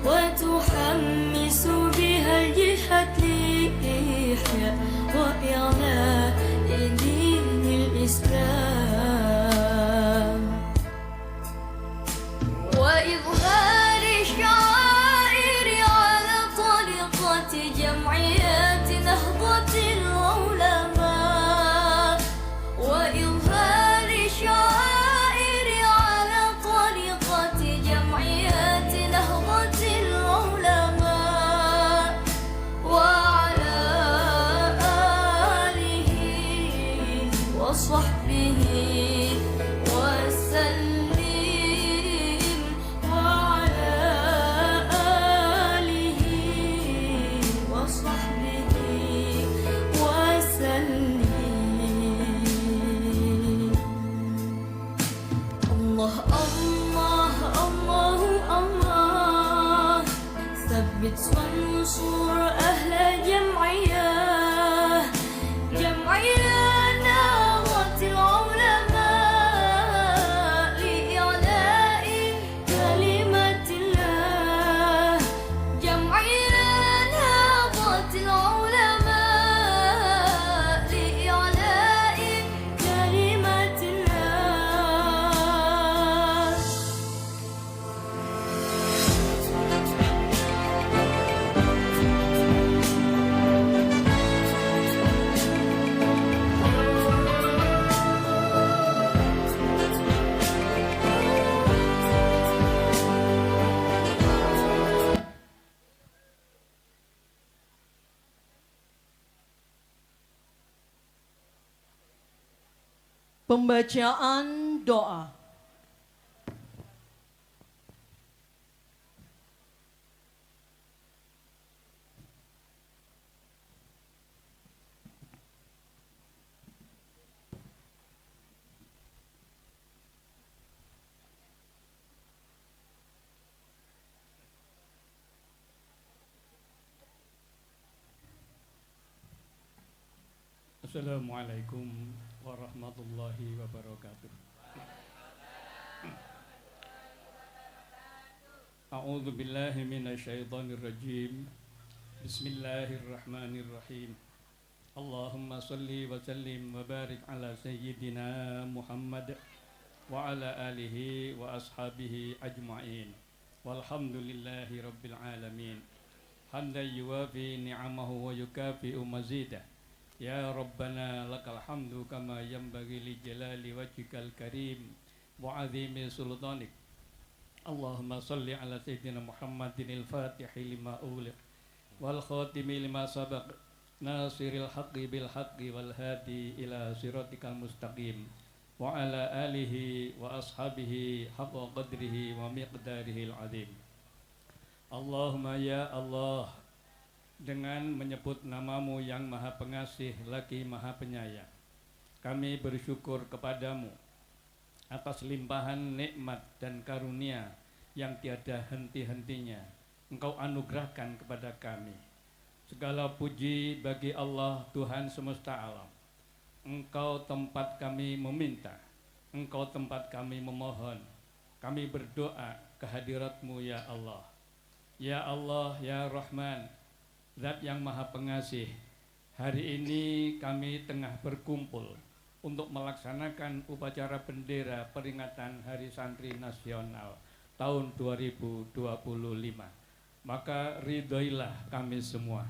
وتحمس بها الجهة لإحياء وإعلاء دين الإسلام وإظهار الشعائر على طريقة جمعيات نهضة العلماء وإظهار الشعائر على طريقة جمعيات نهضة العلماء وعلى آله وصحبه وسلم وعلى آله وصحبه وسلم. الله الله الله الله ثبت وانصر أهل جمعية جمعية نهضة العلماء لإعلاء كلمة الله جمعية نهضة العلماء لإعلاء كلمة الله. Pembacaan doa. Assalamualaikum warahmatullahi wabarakatuh. A'udzu billahi minasyaitonir rajim. Bismillahirrahmanirrahim. Allahumma shalli wa sallim wa barik ala sayyidina Muhammad wa ala alihi wa ashabihi ajma'in. Walhamdulillahi rabbil alamin. Hamdan yuwafi ni'amahu wa yukafi'u mazidah. Ya Rabbana lakal hamdu kama yanbaghi li jalali wajhikal karim wa azimi sultanik. Allahumma salli ala sayyidina Muhammadin al-Fatihi lima uliq wal khatimi lima sabaq nasiril haqqi bil haqqi wal hadi ila siratikal mustaqim wa ala alihi wa ashabihi haqqa qadrihi wa miqdarihi al-azim. Allahumma ya Allah, dengan menyebut namamu yang maha pengasih lagi maha penyayang, kami bersyukur kepadamu atas limpahan nikmat dan karunia yang tiada henti-hentinya Engkau anugerahkan kepada kami. Segala puji bagi Allah Tuhan semesta alam. Engkau tempat kami meminta, Engkau tempat kami memohon. Kami berdoa kehadirat-Mu ya Allah. Ya Allah, ya Rahman, Zat yang maha pengasih, hari ini kami tengah berkumpul untuk melaksanakan upacara bendera peringatan Hari Santri Nasional tahun 2025. Maka ridhoilah kami semua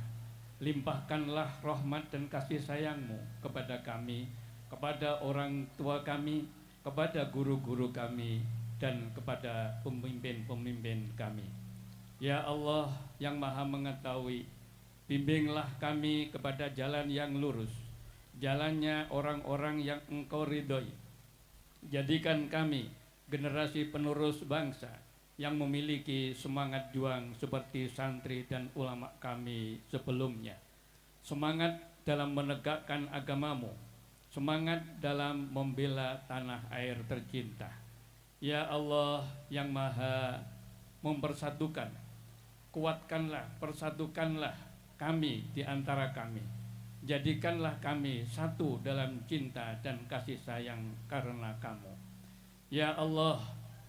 limpahkanlah rahmat dan kasih sayang-Mu kepada kami, kepada orang tua kami, kepada guru-guru kami, dan kepada pemimpin-pemimpin kami. Ya Allah yang Maha Mengetahui, bimbinglah kami kepada jalan yang lurus, jalannya orang-orang yang Engkau ridhoi. Jadikan kami generasi penerus bangsa yang memiliki semangat juang seperti santri dan ulama kami sebelumnya. Semangat dalam menegakkan agama-Mu, semangat dalam membela tanah air tercinta. Ya Allah yang Maha mempersatukan, kuatkanlah, persatukanlah kami di antara kami. Jadikanlah kami satu dalam cinta dan kasih sayang karena Kamu. Ya Allah,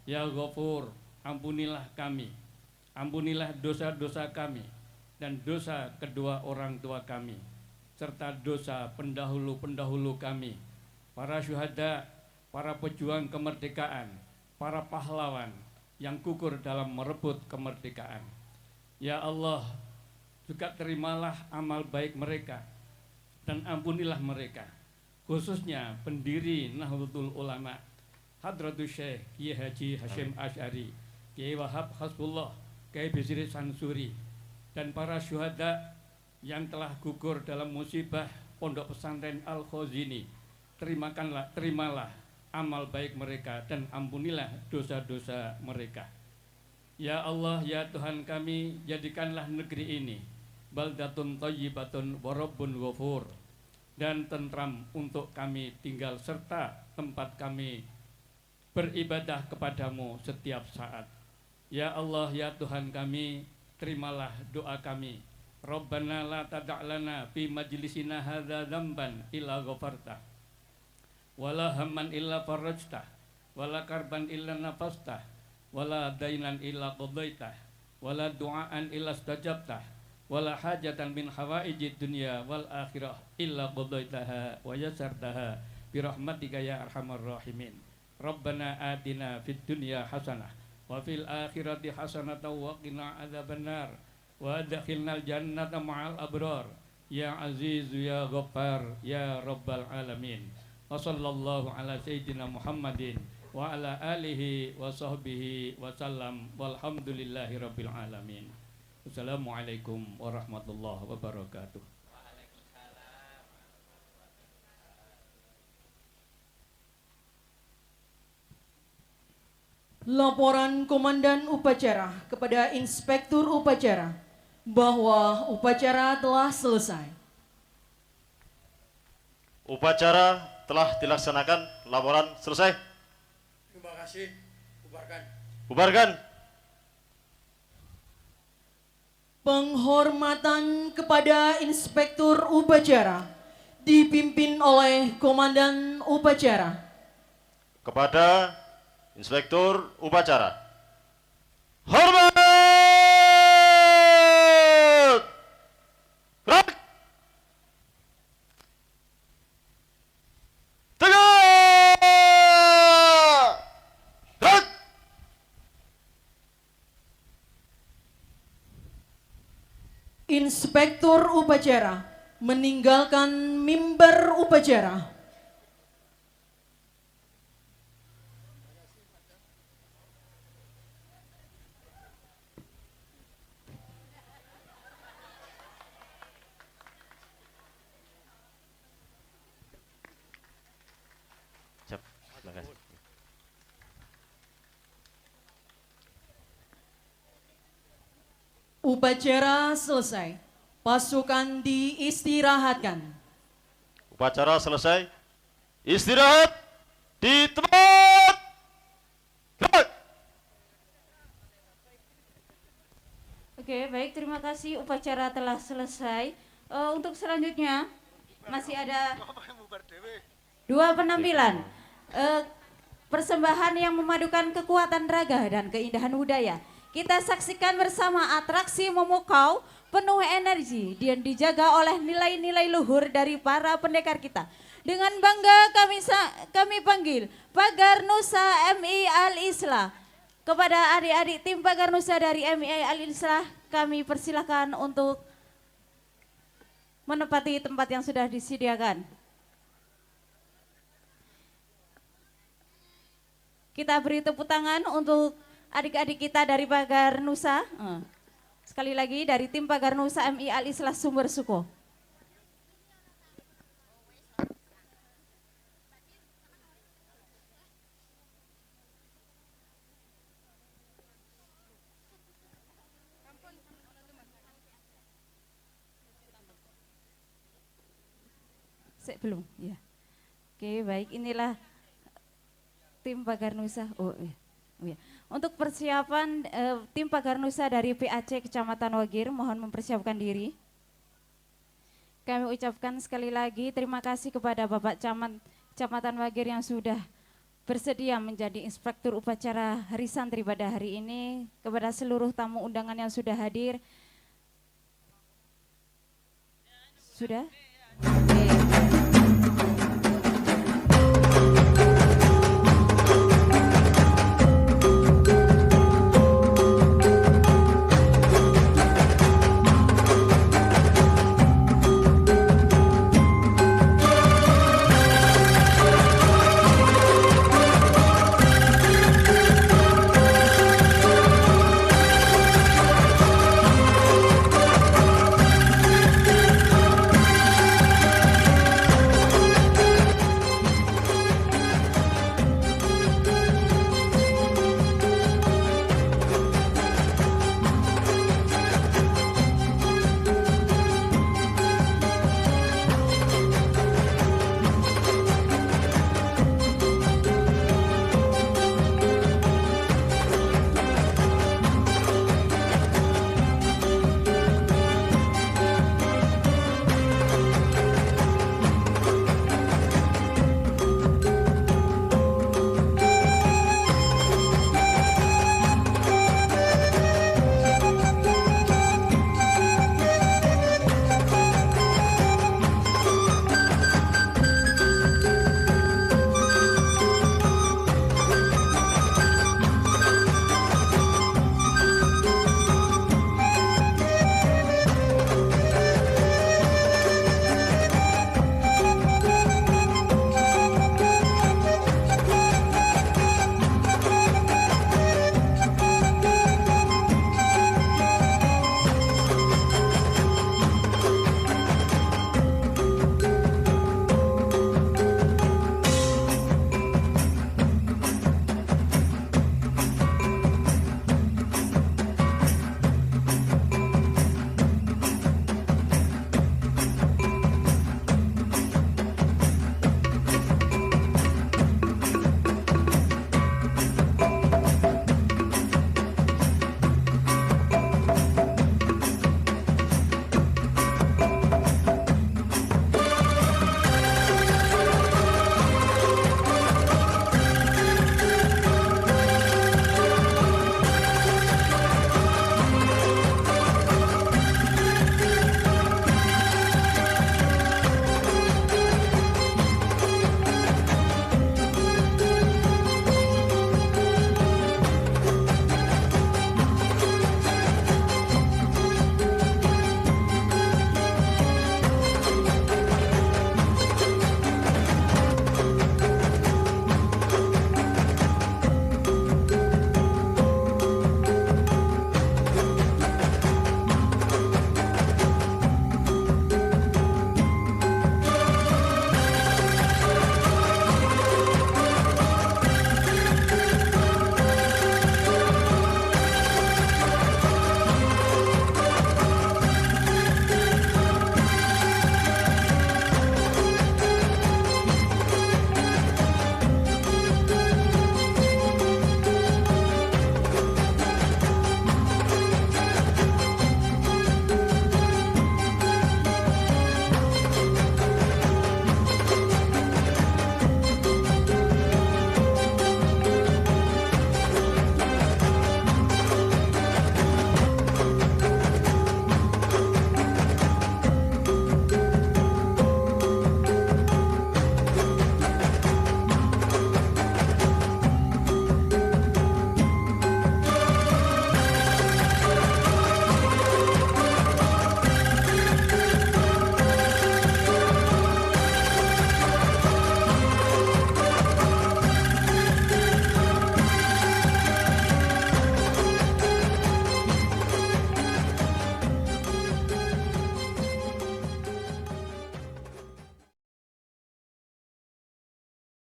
ya Ghafur, ampunilah kami, ampunilah dosa-dosa kami dan dosa kedua orang tua kami, serta dosa pendahulu-pendahulu kami, para syuhada, para pejuang kemerdekaan, para pahlawan yang gugur dalam merebut kemerdekaan. Ya Allah, juga terimalah amal baik mereka dan ampunilah mereka, khususnya pendiri Nahdlatul Ulama Hadratus Syekh Kiai Haji Hasyim Asy'ari, Kiai Wahab Hasbullah, Kiai Bisri Sansuri, dan para syuhada yang telah gugur dalam musibah Pondok Pesantren Al-Khazini. Terimalah amal baik mereka dan ampunilah dosa-dosa mereka. Ya Allah, ya Tuhan kami, jadikanlah negeri ini baldatun thayyibatun wa rabbun ghafur, dan tentram untuk kami tinggal serta tempat kami beribadah kepadamu setiap saat. Ya Allah, ya Tuhan kami, terimalah doa kami. Rabbana la tada'lana fi majlisina hadza dzamban illa ghafarta, wala hamman illa farajta, wala karban illa nafasta, wala dainan illa qadaita, wala du'aan illa stajabta, wala hajatan min hawaijid dunya wal akhirah illa qadaitaha wa yasartaha bi rahmatika ya arhamar rahimin. Rabbana atina fid dunya hasanah wa fil akhirati hasanatan wa qina adzabannar wa adkhilnal jannata ma'al abrar ya aziz ya ghaffar ya rabbal alamin. Wa sallallahu ala sayyidina Muhammadin wa ala alihi wa sahbihi wa sallam walhamdulillahi rabbil alamin. Assalamualaikum warahmatullahi wabarakatuh. Laporan Komandan Upacara kepada Inspektur Upacara bahwa upacara telah selesai. Upacara telah dilaksanakan. Laporan selesai. Terima kasih. Bubarkan. Bubarkan. Penghormatan kepada Inspektur Upacara dipimpin oleh Komandan Upacara. Kepada Inspektur Upacara. Hormat! Gerak! Tegak! Gerak! Inspektur Upacara meninggalkan mimbar upacara. Siap. Terima kasih. Upacara selesai. Pasukan diistirahatkan. Upacara selesai. Istirahat di tempat. Gerak! Oke, baik, terima kasih. Upacara telah selesai. Untuk selanjutnya masih ada dua penampilan. Persembahan yang memadukan kekuatan raga dan keindahan budaya. Kita saksikan bersama atraksi memukau penuh energi dan dijaga oleh nilai-nilai luhur dari para pendekar kita. Dengan bangga kami panggil Pagar Nusa MI Al-Islah. Kepada adik-adik tim Pagar Nusa dari MI Al-Islah, kami persilakan untuk menempati tempat yang sudah disediakan. Kita beri tepuk tangan untuk adik-adik kita dari Pagar Nusa. Sekali lagi dari tim Pagar Nusa MI Al Islah Sumber Suko. Belum, ya. Oke, baik. Inilah tim Pagar Nusa. Oh ya. Untuk persiapan tim Pagar Nusa dari PAC Kecamatan Wagir, mohon mempersiapkan diri. Kami ucapkan sekali lagi terima kasih kepada Bapak Camat Kecamatan Wagir yang sudah bersedia menjadi inspektur upacara Hari Santri pada hari ini, kepada seluruh tamu undangan yang sudah hadir. Sudah?